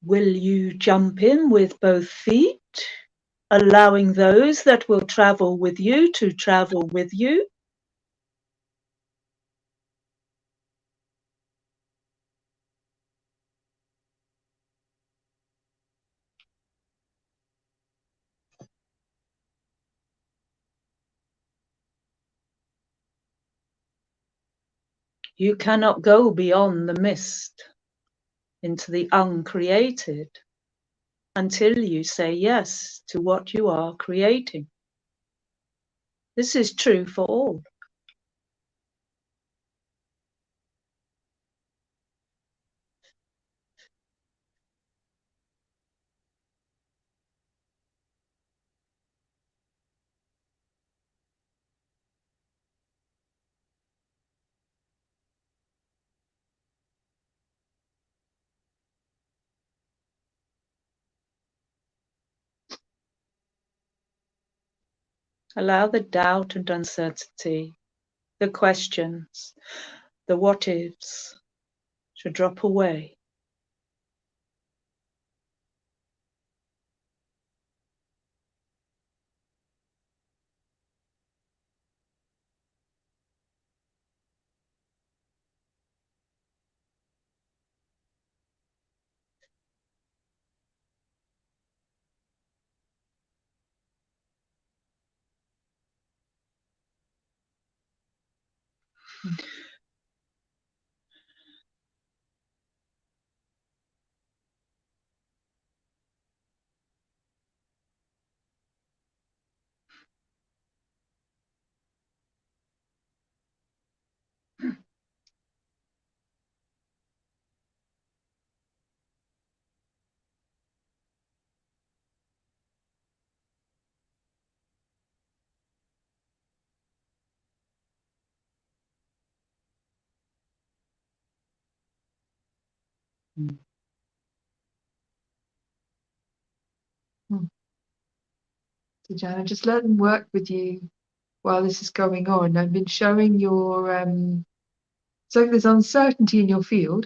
Will you jump in with both feet, allowing those that will travel with you to travel with you? You cannot go beyond the mist into the uncreated until you say yes to what you are creating. This is true for all. Allow the doubt and uncertainty the questions, the what ifs should drop away. Mm. Mm. So Jana, just let them work with you while this is going on. I've been showing your so there's uncertainty in your field,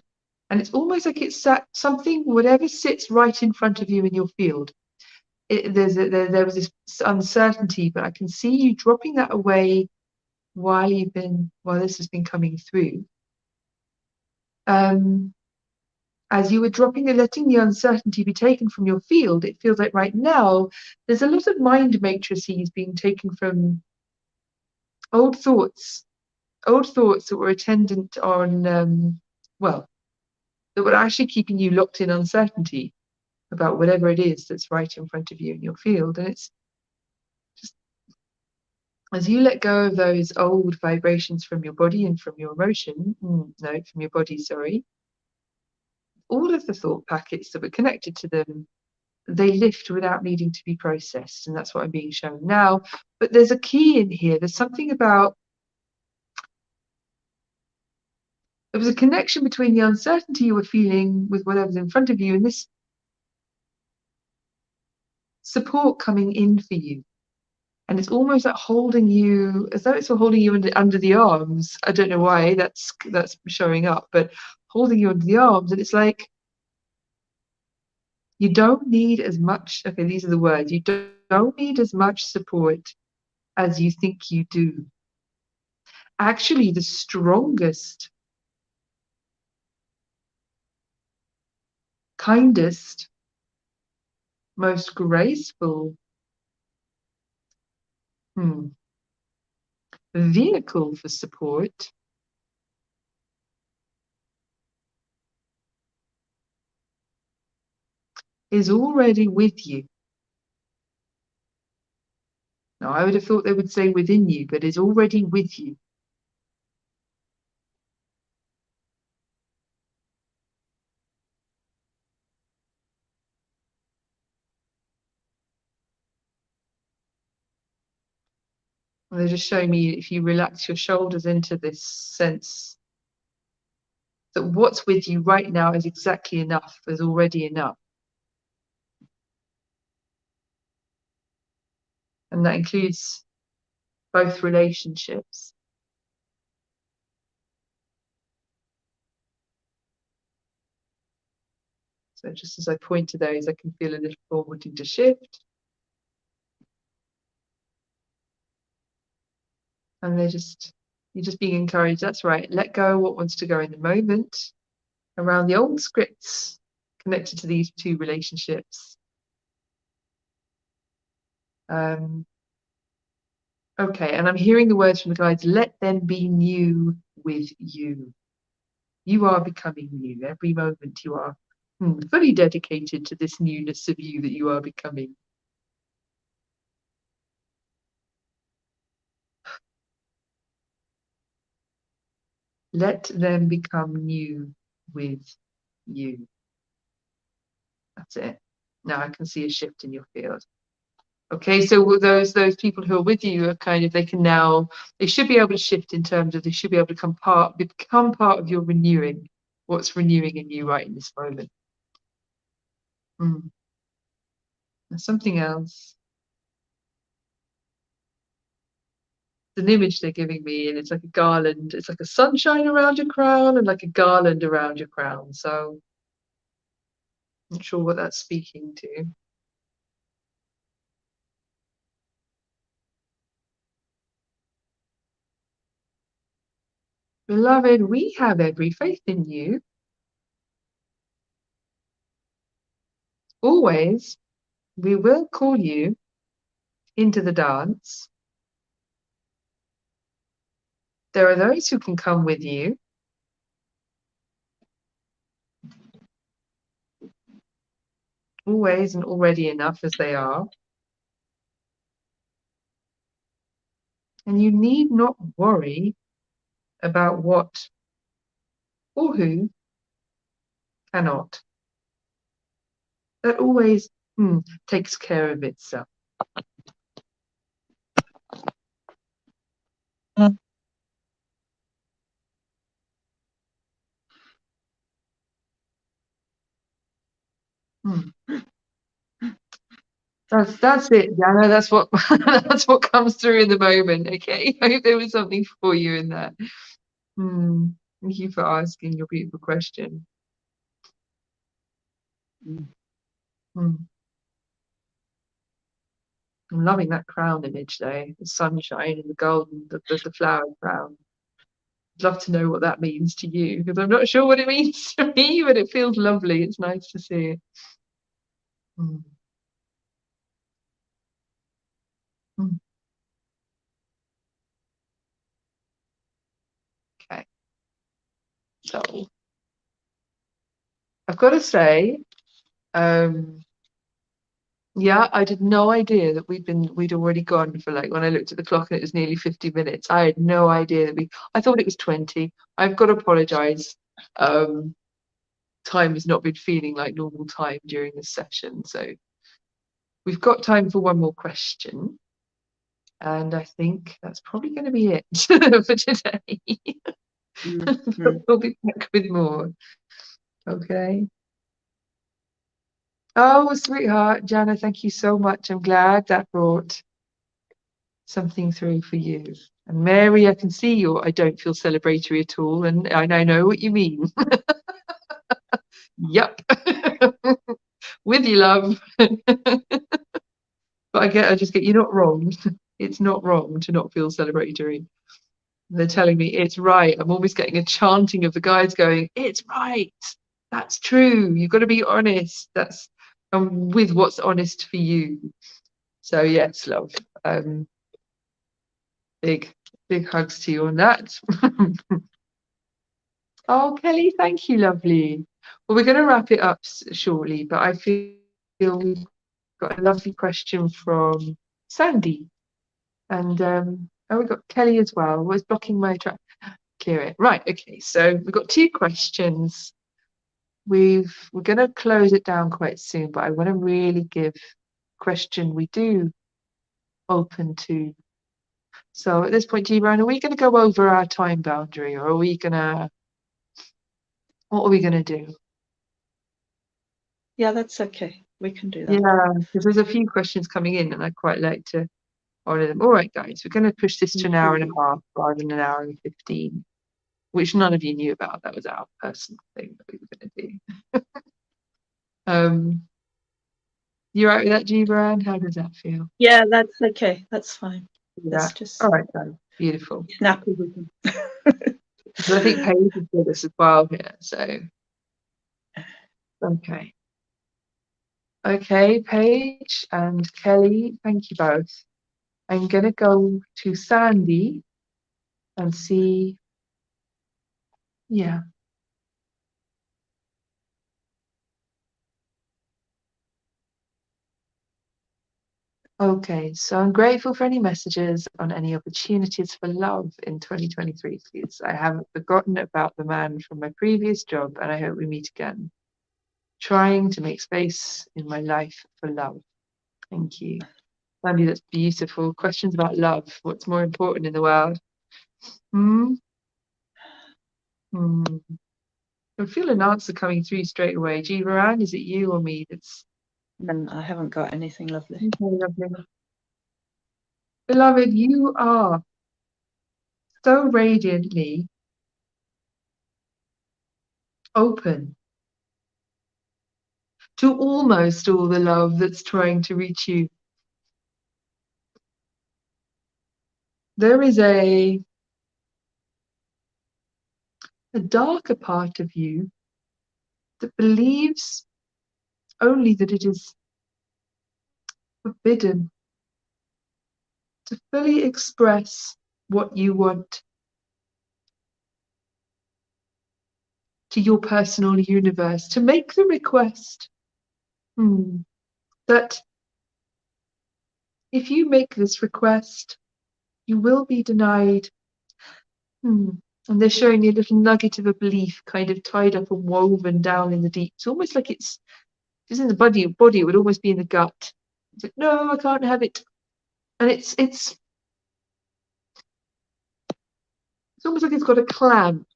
and it's almost like it's something, whatever sits right in front of you in your field. There was this uncertainty, but I can see you dropping that away while this has been coming through. As you were dropping and letting the uncertainty be taken from your field, it feels like right now there's a lot of mind matrices being taken from old thoughts that were attendant on, that were actually keeping you locked in uncertainty about whatever it is that's right in front of you in your field. And it's just as you let go of those old vibrations from your body and from your emotion, from your body, sorry, all of the thought packets that were connected to them, they lift without needing to be processed. And that's what I'm being shown now. But there's a key in here. There's something about, there was a connection between the uncertainty you were feeling with whatever's in front of you and this support coming in for you. And it's almost like holding you, as though it's holding you under the arms. I don't know why that's showing up, but holding you under the arms. And it's like, you don't need as much, okay, these are the words, you don't need as much support as you think you do. Actually, the strongest, kindest, most graceful vehicle for support is already with you. Now, I would have thought they would say within you, but is already with you. And they're just showing me if you relax your shoulders into this sense that what's with you right now is exactly enough, is already enough. And that includes both relationships. So just as I point to those, I can feel a little more wanting to shift. And you're just being encouraged. That's right. Let go of what wants to go in the moment around the old scripts connected to these two relationships. Okay, and I'm hearing the words from the guides, let them be new with you. You are becoming new. Every moment you are fully dedicated to this newness of you that you are becoming. Let them become new with you. That's it. Now I can see a shift in your field. Okay, so those people who are with you are kind of, they should be able to shift in terms of, they should be able to become part of your renewing, what's renewing in you right in this moment. Something else. an image they're giving me, and it's like a garland. It's like a sunshine around your crown and like a garland around your crown. So I'm not sure what that's speaking to. Beloved, we have every faith in you. Always, we will call you into the dance. There are those who can come with you. Always and already enough as they are. And you need not worry about what or who cannot. That always takes care of itself. That's it, Jana. That's what that's what comes through in the moment. Okay, I hope there was something for you in that. Thank you for asking your beautiful question. I'm loving that crown image though, the sunshine and the golden, the flower crown. I'd love to know what that means to you, because I'm not sure what it means to me, but it feels lovely. It's nice to see it. Okay. So I've got to say, yeah, I had no idea that we'd already gone for, like, when I looked at the clock and it was nearly 50 minutes. I had no idea that I thought it was 20. I've got to apologize. Time has not been feeling like normal time during this session. So we've got time for one more question. And I think that's probably going to be it for today. We'll be back with more. Okay. Oh, sweetheart, Jana, thank you so much. I'm glad that brought something through for you. And Mary, I can see you. I don't feel celebratory at all, and I know what you mean. Yep. With you, love. But I just get, you're not wrong. It's not wrong to not feel celebratory. They're telling me it's right. I'm almost getting a chanting of the guides going, it's right. That's true. You've got to be honest. That's with what's honest for you. So yes, love. Big hugs to you on that. Oh, Kelly, thank you, lovely. Well, we're going to wrap it up shortly, but I feel we've got a lovely question from Sandy. And oh, we've got Kelly as well. Was blocking my track. Clear it. Right, okay. So we've got 2 questions. We're going to close it down quite soon, but I want to really give question we do open to. So at this point, GevaAnn, are we going to go over our time boundary, or are we going to, what are we going to do? Yeah, that's okay. We can do that. Yeah, because there's a few questions coming in and I'd quite like to honor them. All right, guys, we're going to push this to an hour and a half rather than an hour and 15, which none of you knew about. That was our personal thing that we were going to do. You right with that, GevaAnn? How does that feel? Yeah, that's okay. That's fine. That's just all right, guys. Beautiful. Snappy with them. Because I think Paige is with us as well here. So okay. Okay, Paige and Kelly, thank you both. I'm going to go to Sandy and see. Yeah. Okay, so I'm grateful for any messages on any opportunities for love in 2023, please. I haven't forgotten about the man from my previous job, and I hope we meet again. Trying to make space in my life for love. Thank you. Sandy, that's beautiful. Questions about love. What's more important in the world? I feel an answer coming through straight away. GevaAnn, is it you or me that's... I haven't got anything lovely. Okay, lovely. Beloved, you are so radiantly open to almost all the love that's trying to reach you. There is a darker part of you that believes only that it is forbidden to fully express what you want to your personal universe, to make the request that if you make this request, you will be denied. And they're showing you a little nugget of a belief kind of tied up and woven down in the deep. It's almost like it's in the body, it would almost be in the gut. It's like, no, I can't have it. And it's almost like it's got a clamp,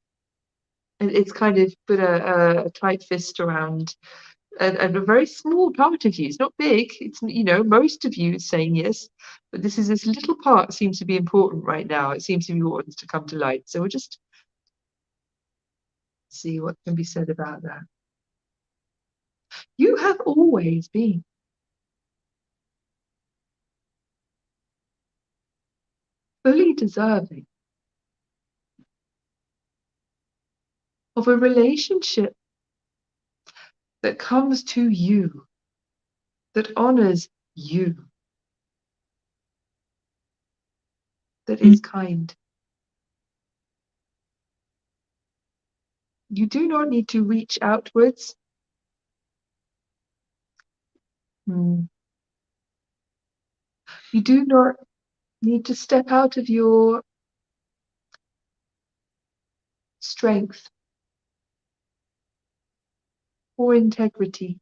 and it's kind of put a tight fist around and a very small part of you. It's not big. It's, most of you is saying yes, but this little part seems to be important right now. It seems to be what wants to come to light. So we'll just see what can be said about that. You have always been fully deserving of a relationship that comes to you, that honors you, that is kind. You do not need to reach outwards. You do not need to step out of your strength or integrity,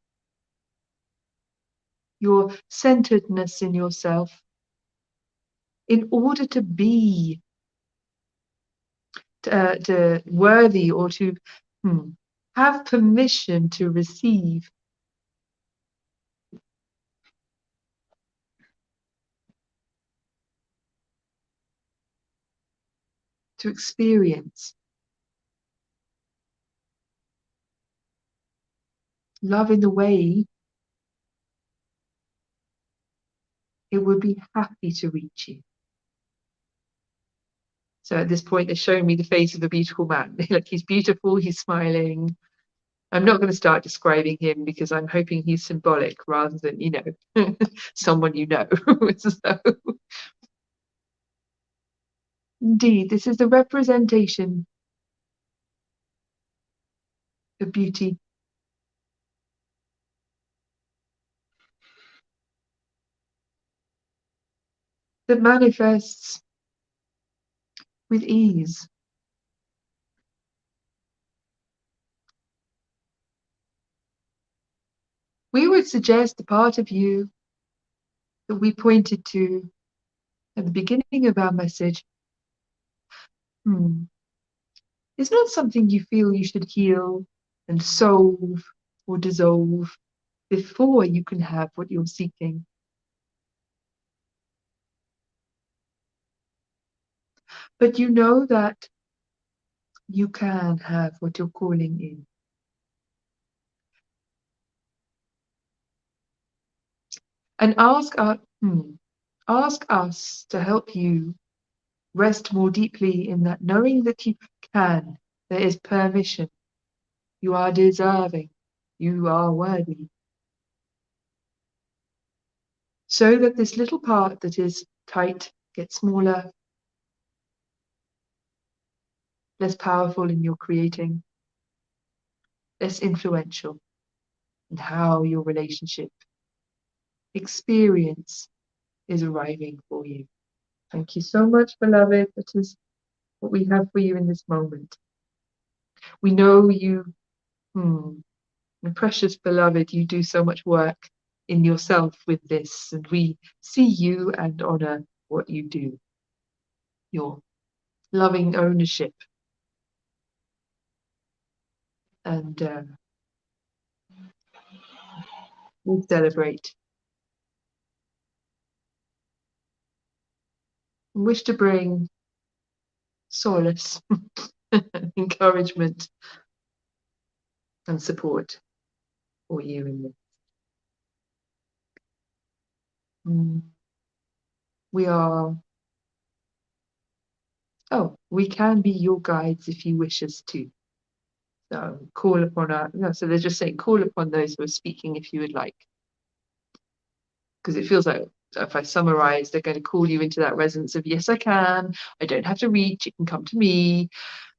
your centeredness in yourself, in order to be worthy or to have permission to receive. To experience love in the way it would be happy to reach you. So at this point, they're showing me the face of a beautiful man. Like, he's beautiful, he's smiling. I'm not going to start describing him because I'm hoping he's symbolic rather than, someone you know. So, indeed, this is the representation of beauty. That manifests with ease. We would suggest the part of you that we pointed to at the beginning of our message is not something you feel you should heal and solve or dissolve before you can have what you're seeking. But you know that you can have what you're calling in. And ask us to help you rest more deeply in that, knowing that you can. There is permission. You are deserving. You are worthy. So that this little part that is tight gets smaller, less powerful in your creating, less influential in how your relationship experience is arriving for you. Thank you so much, beloved. That is what we have for you in this moment. We know you, precious beloved, you do so much work in yourself with this, and we see you and honor what you do. Your loving ownership. And we celebrate. We wish to bring solace, encouragement, and support for you in this. We can be your guides if you wish us to. So call upon so they're just saying call upon those who are speaking if you would like. Because it feels like if I summarize, they're going to call you into that resonance of yes, I can. I don't have to reach. It can come to me.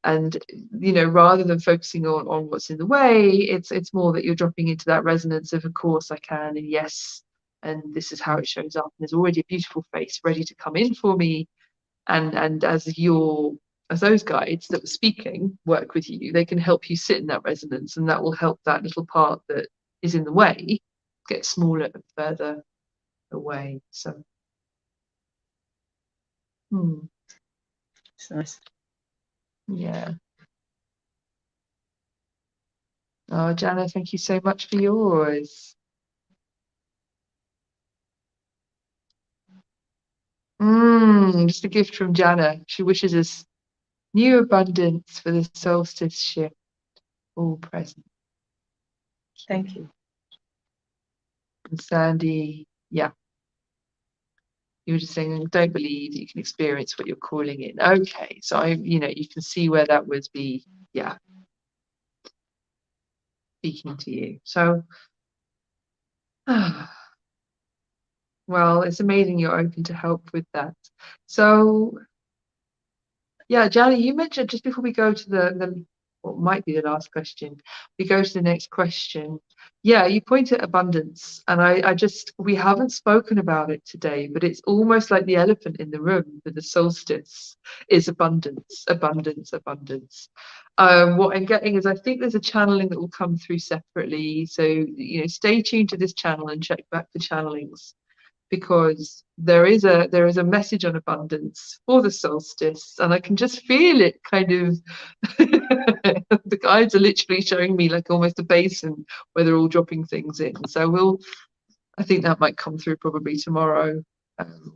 And rather than focusing on what's in the way, it's more that you're dropping into that resonance of course I can, and yes, and this is how it shows up. And there's already a beautiful face ready to come in for me. And as those guides that were speaking work with you, they can help you sit in that resonance, and that will help that little part that is in the way get smaller and further away. So It's nice. Yeah. Oh, Jana, thank you so much for yours. Just a gift from Jana. She wishes us new abundance for the solstice shift, all present. Thank you. And Sandy, yeah. You were just saying, don't believe that you can experience what you're calling in. Okay, so you can see where that would be, speaking to you. So, well, it's amazing you're open to help with that. So, yeah, Jana, you mentioned just before we go to what might be the last question, we go to the next question. Yeah, you point at abundance, and we haven't spoken about it today, but it's almost like the elephant in the room for the solstice is abundance, abundance, abundance. What I'm getting is I think there's a channeling that will come through separately. So, stay tuned to this channel and check back the channelings, because there is a message on abundance for the solstice, and I can just feel it kind of the guides are literally showing me like almost a basin where they're all dropping things in. So I think that might come through probably tomorrow.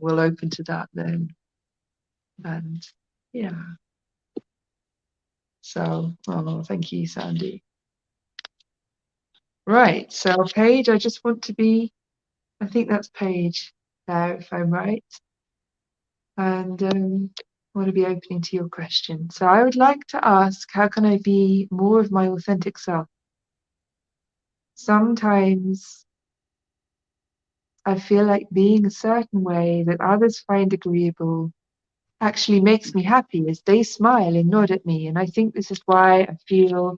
We'll open to that then. And yeah, so thank you, Sandy. Right, so Paige, I think that's Paige there, if I'm right. And I want to be opening to your question. So I would like to ask, how can I be more of my authentic self? Sometimes I feel like being a certain way that others find agreeable actually makes me happy as they smile and nod at me. And I think this is why I feel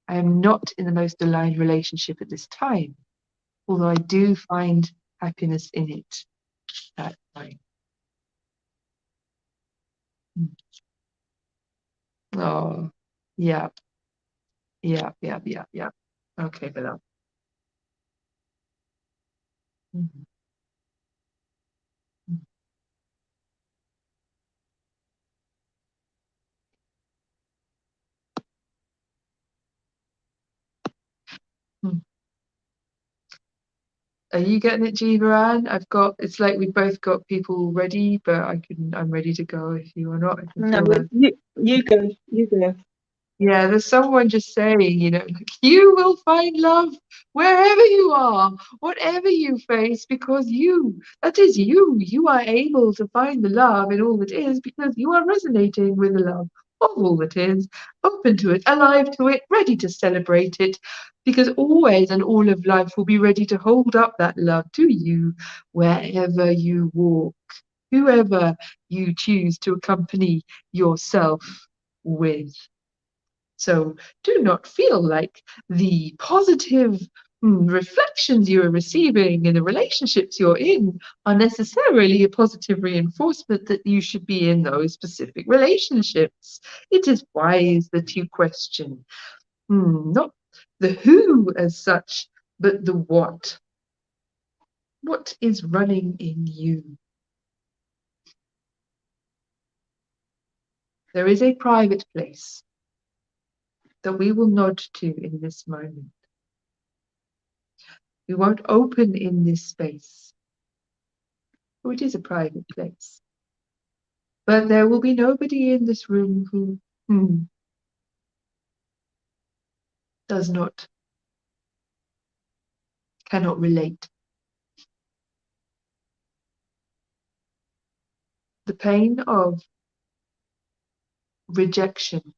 I am not in the most aligned relationship at this time, although I do find happiness in it at time. Oh, yeah. Okay, below. Mhm. Mhm. Are you getting it, GevaAnn? It's like we've both got people ready, but I'm ready to go if you are not. I can No, feel that. you go. You go. Yeah, there's someone just saying, like, you will find love wherever you are, whatever you face, because that is you are able to find the love in all that is because you are resonating with the love of all that is, open to it, alive to it, ready to celebrate it, because always and all of life will be ready to hold up that love to you wherever you walk, whoever you choose to accompany yourself with. So do not feel like the positive reflections you are receiving in the relationships you're in are necessarily a positive reinforcement that you should be in those specific relationships. It is wise that you question not the who as such, but the what. What is running in you? There is a private place that we will nod to in this moment. We won't open in this space, for it is a private place. But there will be nobody in this room who cannot relate. The pain of rejection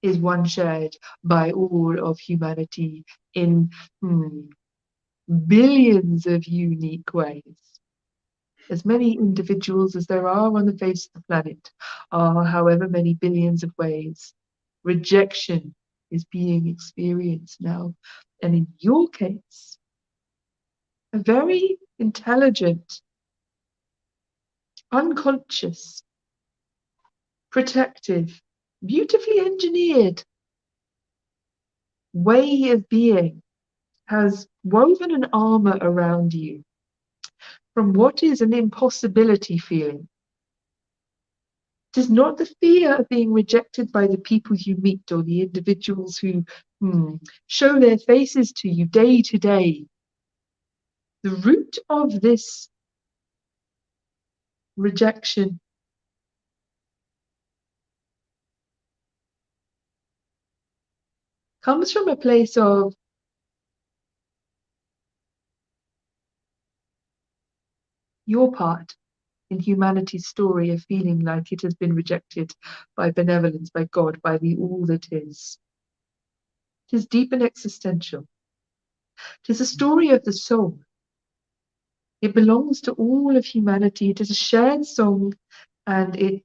is one shared by all of humanity in billions of unique ways. As many individuals as there are on the face of the planet are however many billions of ways. Rejection is being experienced now. And in your case, a very intelligent, unconscious, protective, beautifully engineered way of being has woven an armor around you from what is an impossibility feeling. It is not the fear of being rejected by the people you meet or the individuals who show their faces to you day to day. The root of this rejection comes from a place of your part in humanity's story of feeling like it has been rejected by benevolence, by God, by the all that is. It is deep and existential. It is a story of the soul. It belongs to all of humanity. It is a shared song, and it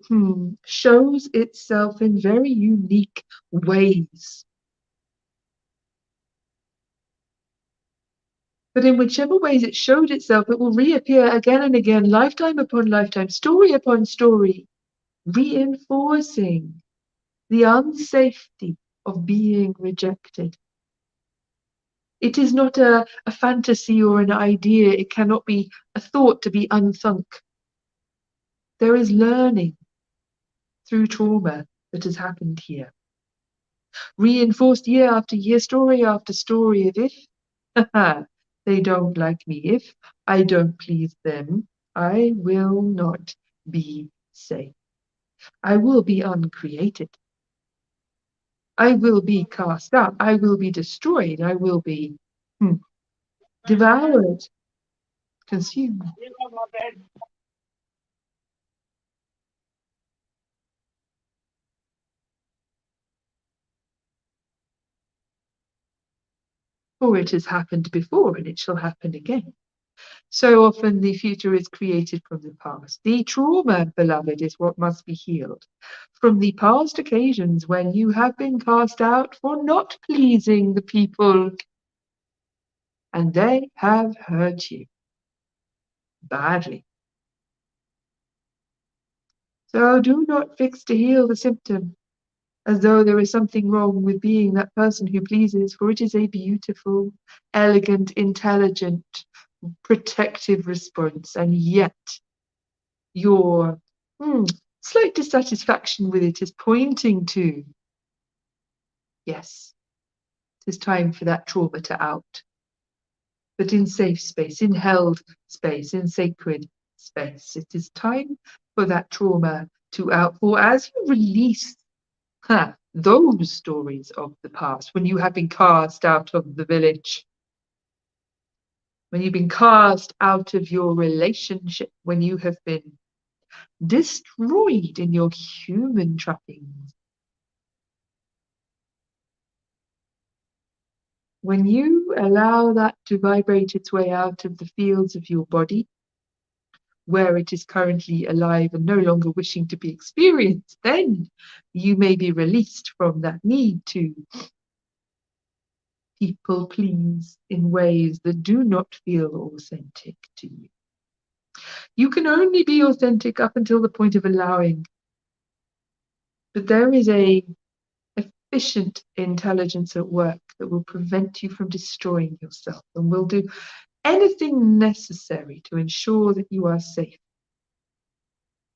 shows itself in very unique ways. But in whichever ways it showed itself, it will reappear again and again, lifetime upon lifetime, story upon story, reinforcing the unsafety of being rejected. It is not a fantasy or an idea. It cannot be a thought to be unthunk. There is learning through trauma that has happened here. Reinforced year after year, story after story of if they don't like me, if I don't please them, I will not be safe. I will be uncreated. I will be cast out. I will be destroyed. I will be devoured, consumed. For it has happened before and it shall happen again. So often the future is created from the past. The trauma, beloved, is what must be healed. From the past occasions when you have been cast out for not pleasing the people and they have hurt you badly. So do not fix to heal the symptom as though there is something wrong with being that person who pleases, for it is a beautiful, elegant, intelligent, protective response, and yet your slight dissatisfaction with it is pointing to, yes, it is time for that trauma to out. But in safe space, in held space, in sacred space, it is time for that trauma to out. For as you release those stories of the past, when you have been cast out of the village, when you've been cast out of your relationship, when you have been destroyed in your human trappings, when you allow that to vibrate its way out of the fields of your body, where it is currently alive and no longer wishing to be experienced, then you may be released from that need to people please in ways that do not feel authentic to you. You can only be authentic up until the point of allowing. But there is a efficient intelligence at work that will prevent you from destroying yourself and will do anything necessary to ensure that you are safe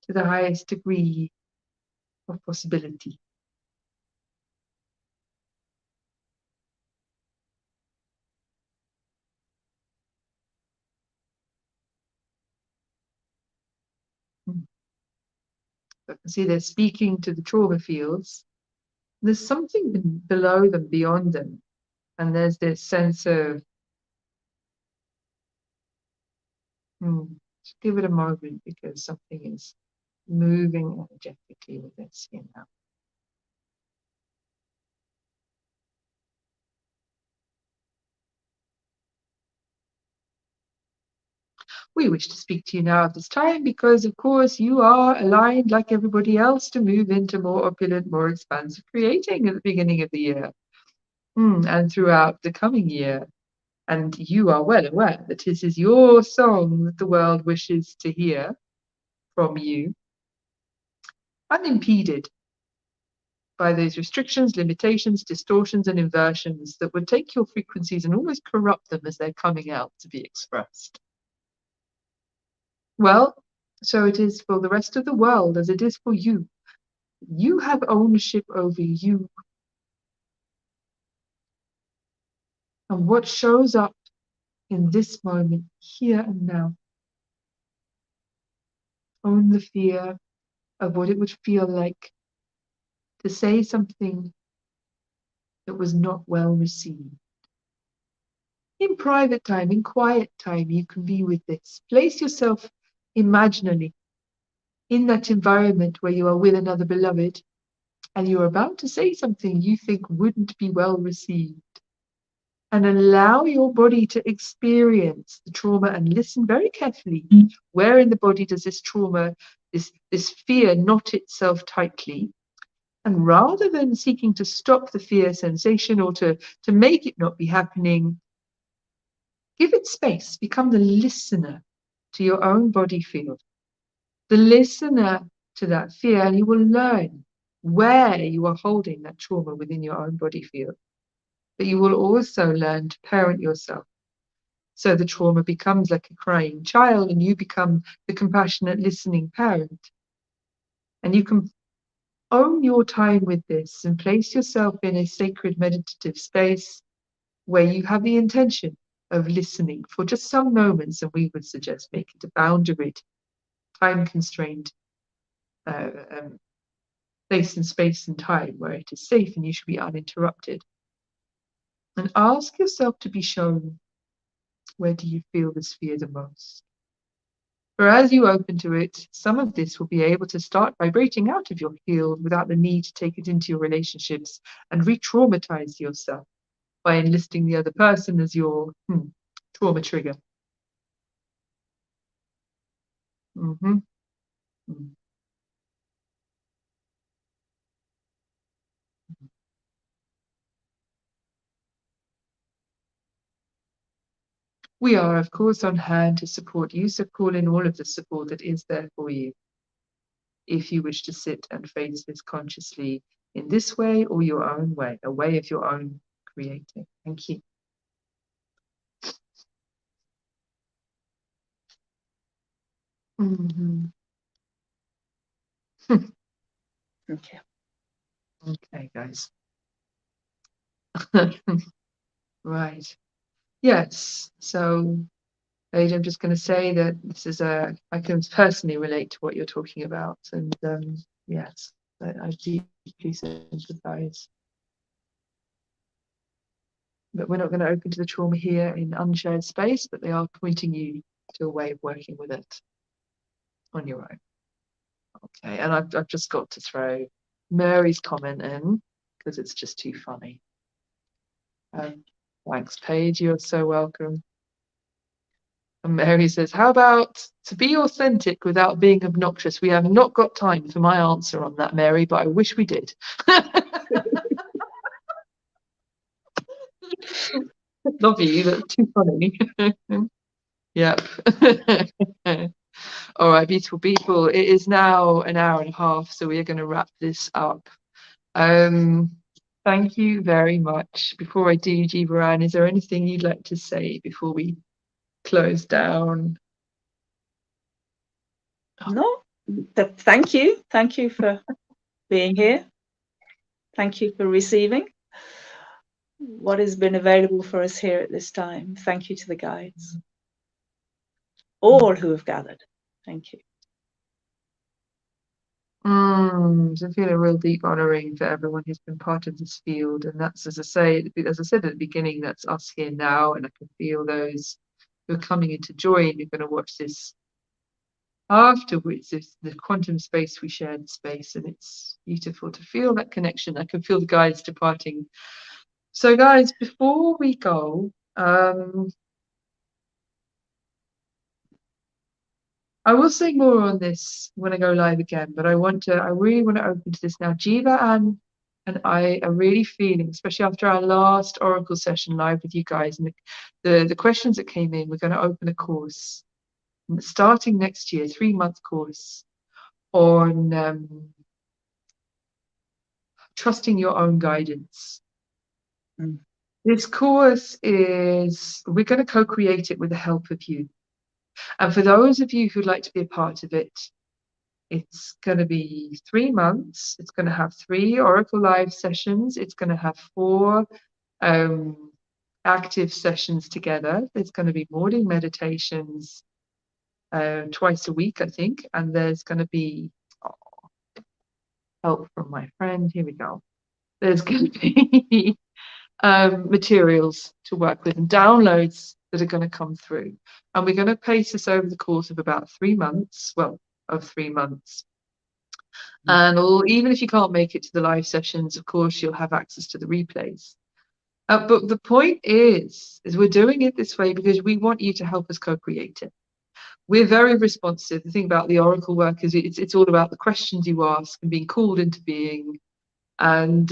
to the highest degree of possibility. I can see they're speaking to the trauma fields. There's something below them, beyond them. And there's this sense of, just give it a moment, because something is moving energetically with this here now. We wish to speak to you now at this time because, of course, you are aligned like everybody else to move into more opulent, more expansive creating at the beginning of the year and throughout the coming year. And you are well aware that this is your song that the world wishes to hear from you, unimpeded by those restrictions, limitations, distortions, and inversions that would take your frequencies and almost corrupt them as they're coming out to be expressed. Well, so it is for the rest of the world as it is for you. You have ownership over you. And what shows up in this moment, here and now. Own the fear of what it would feel like to say something that was not well received. In private time, in quiet time, you can be with this. Place yourself imaginally in that environment where you are with another beloved and you're about to say something you think wouldn't be well received. And allow your body to experience the trauma and listen very carefully. Where in the body does this trauma, this fear knot itself tightly? And rather than seeking to stop the fear sensation or to make it not be happening, give it space. Become the listener to your own body field. The listener to that fear, and you will learn where you are holding that trauma within your own body field. But you will also learn to parent yourself. So the trauma becomes like a crying child and you become the compassionate listening parent. And you can own your time with this and place yourself in a sacred meditative space where you have the intention of listening for just some moments, and we would suggest make it a boundaried, time constrained place and space and time where it is safe and you should be uninterrupted. And ask yourself to be shown, where do you feel this fear the most? For as you open to it, some of this will be able to start vibrating out of your field without the need to take it into your relationships and re-traumatize yourself by enlisting the other person as your trauma trigger. We are, of course, on hand to support you, so call in all of the support that is there for you. If you wish to sit and face this consciously in this way or your own way, a way of your own creating. Thank you. Okay. Okay, guys. Right. Yes. So, I'm just going to say that this is I can personally relate to what you're talking about, and yes, I deeply sympathize. But we're not going to open to the trauma here in unshared space, but they are pointing you to a way of working with it on your own. Okay, and I've just got to throw Mary's comment in because it's just too funny. Thanks, Paige. You're so welcome. And Mary says, how about to be authentic without being obnoxious? We have not got time for my answer on that, Mary, but I wish we did. Love you, that's too funny. Yep. All right, beautiful people. It is now an hour and a half, so we are going to wrap this up. Thank you very much. Before I do, GevaAnn, is there anything you'd like to say before we close down? No, thank you. Thank you for being here. Thank you for receiving what has been available for us here at this time. Thank you to the guides, all who have gathered. Thank you. So I feel a real deep honoring for everyone who's been part of this field. And that's, as I said at the beginning, that's us here now. And I can feel those who are coming in to join, who are going to watch this afterwards. It's the quantum space, we shared space, and it's beautiful to feel that connection. I can feel the guides departing. So guys, before we go, I will say more on this when I go live again, but I really want to open to this now. GevaAnn and I are really feeling, especially after our last Oracle session live with you guys, and the questions that came in, we're going to open a course starting next year, 3-month course on trusting your own guidance. This course we're going to co-create it with the help of you. And for those of you who'd like to be a part of it, it's going to be 3 months. It's going to have 3 Oracle Live sessions. It's going to have 4 active sessions together. There's going to be morning meditations twice a week, I think. And there's going to be help from my friend. Here we go. There's going to be materials to work with and downloads that are going to come through. And we're going to pace this over the course of about 3 months. Well, of 3 months. And even if you can't make it to the live sessions, of course, you'll have access to the replays. But the point is we're doing it this way because we want you to help us co-create it. We're very responsive. The thing about the Oracle work is it's all about the questions you ask and being called into being. And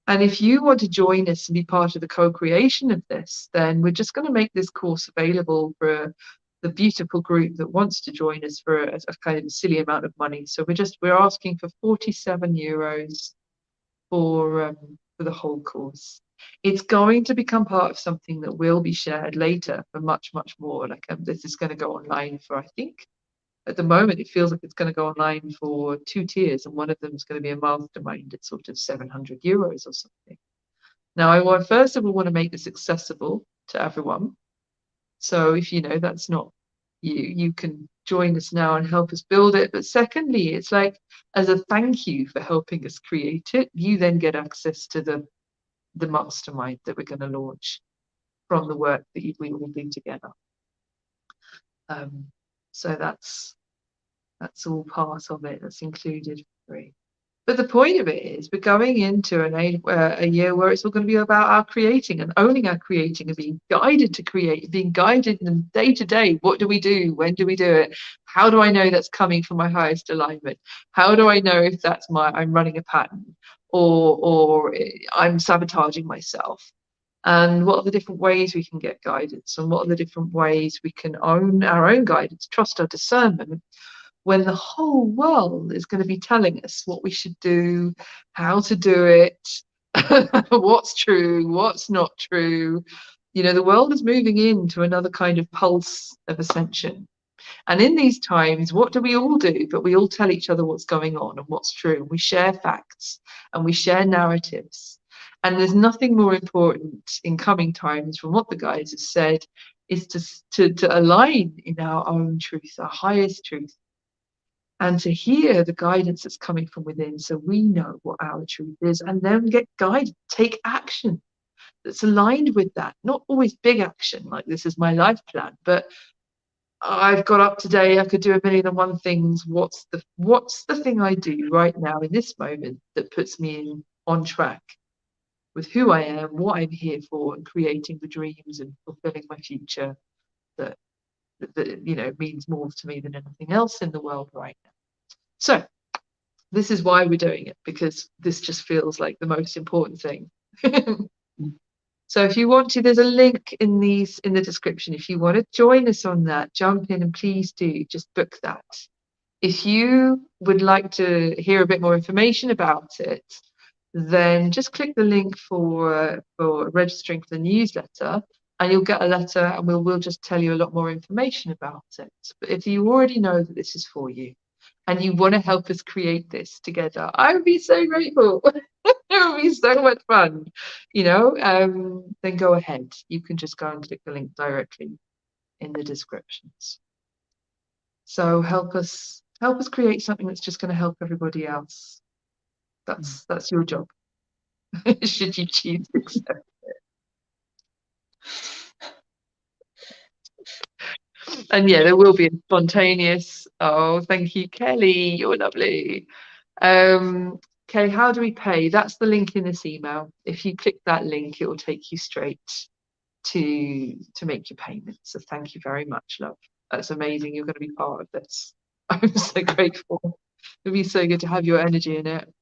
if you want to join us and be part of the co-creation of this, then we're just going to make this course available for the beautiful group that wants to join us for a kind of a silly amount of money. So we're asking for €47 for the whole course. It's going to become part of something that will be shared later for much, much more. Like this is going to go online for, I think, at the moment, it feels like it's going to go online for 2 tiers, and one of them is going to be a mastermind at sort of €700 or something. Now, first of all, want to make this accessible to everyone. So if you know that's not you can join us now and help us build it. But secondly, it's like as a thank you for helping us create it, you then get access to the mastermind that we're going to launch from the work that we will do together. So that's all part of it. That's included for free. But the point of it is we're going into a year where it's all going to be about our creating and owning our creating and being guided to create, being guided in day to day. What do we do? When do we do it? How do I know that's coming from my highest alignment? How do I know if that's I'm running a pattern or I'm sabotaging myself? And what are the different ways we can get guidance? And what are the different ways we can own our own guidance, trust our discernment, when the whole world is going to be telling us what we should do, how to do it, what's true, what's not true. You know, the world is moving into another kind of pulse of ascension. And in these times, what do we all do? But we all tell each other what's going on and what's true. We share facts and we share narratives. And there's nothing more important in coming times, from what the guys have said, is to align in our own truth, our highest truth, and to hear the guidance that's coming from within, so we know what our truth is, and then get guided, take action that's aligned with that. Not always big action like this is my life plan, but I've got up today, I could do 1,000,001 things. What's the thing I do right now in this moment that puts me on track with who I am, what I'm here for, and creating the dreams and fulfilling my future that means more to me than anything else in the world right now. So this is why we're doing it, because this just feels like the most important thing. So if you want to, there's a link in the description. If you want to join us on that, jump in and please do, just book that. If you would like to hear a bit more information about it, then just click the link for registering for the newsletter, and you'll get a letter, and we'll just tell you a lot more information about it. But if you already know that this is for you, and you want to help us create this together, I would be so grateful. It would be so much fun, then go ahead. You can just go and click the link directly in the descriptions. So help us Help us create something that's just going to help everybody else. That's your job. Should you choose to accept. And yeah, there will be a spontaneous. Oh, thank you, Kelly. You're lovely. Okay, how do we pay? That's the link in this email. If you click that link, it will take you straight to make your payment. So thank you very much, love. That's amazing. You're going to be part of this. I'm so grateful. It'll be so good to have your energy in it.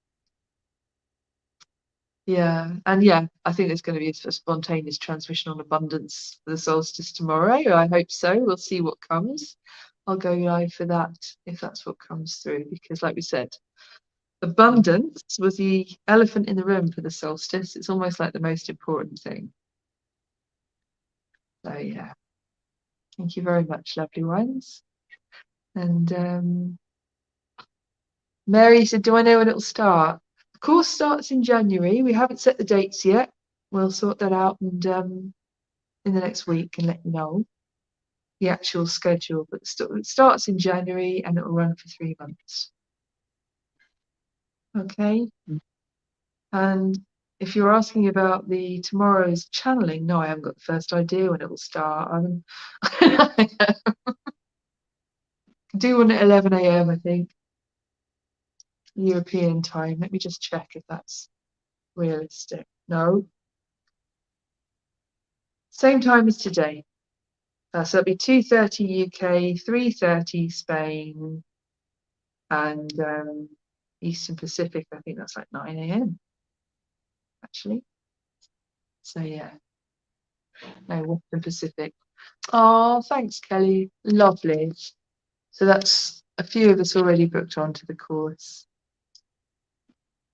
Yeah, and yeah, I think there's going to be a spontaneous transmission on abundance for the solstice tomorrow. I hope so. We'll see what comes. I'll go live for that if that's what comes through, because like we said, abundance was the elephant in the room for the solstice. It's almost like the most important thing. So yeah, thank you very much, lovely ones. And Mary said, do I know when it'll start? The course starts in January. We haven't set the dates yet. We'll sort that out and in the next week and let you know the actual schedule. But it starts in January and it will run for 3 months. Okay. And if you're asking about the tomorrow's channeling, no, I haven't got the first idea when it will start. Do one at 11 a.m. I think, European time. Let me just check if that's realistic. No. Same time as today. So it'll be 2:30 UK, 3:30 Spain, and Eastern Pacific. I think that's like 9 a.m. actually. So yeah, no, Western Pacific. Oh, thanks, Kelly. Lovely. So that's a few of us already booked onto the course.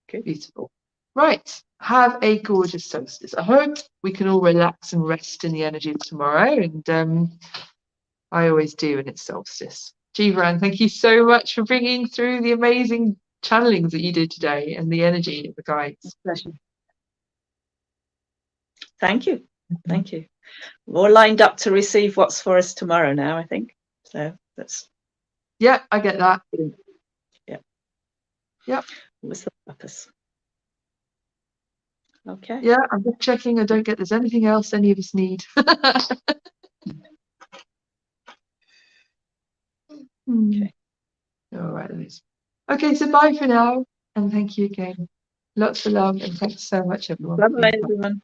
Okay, beautiful. Right, have a gorgeous solstice. I hope we can all relax and rest in the energy of tomorrow, and I always do when it's solstice. GevaAnn, thank you so much for bringing through the amazing channelings that you did today and the energy of the guides. Pleasure. Thank you. Thank you. We're all lined up to receive what's for us tomorrow now, I think. So that's. Yeah, I get that. Yeah. Yeah. What's the purpose? Okay. Yeah, I'm just checking. I don't get there's anything else any of us need. Okay. All right, Liz. Okay, so bye for now, and thank you again. Lots of love, and thanks so much, everyone. Bye-bye, everyone.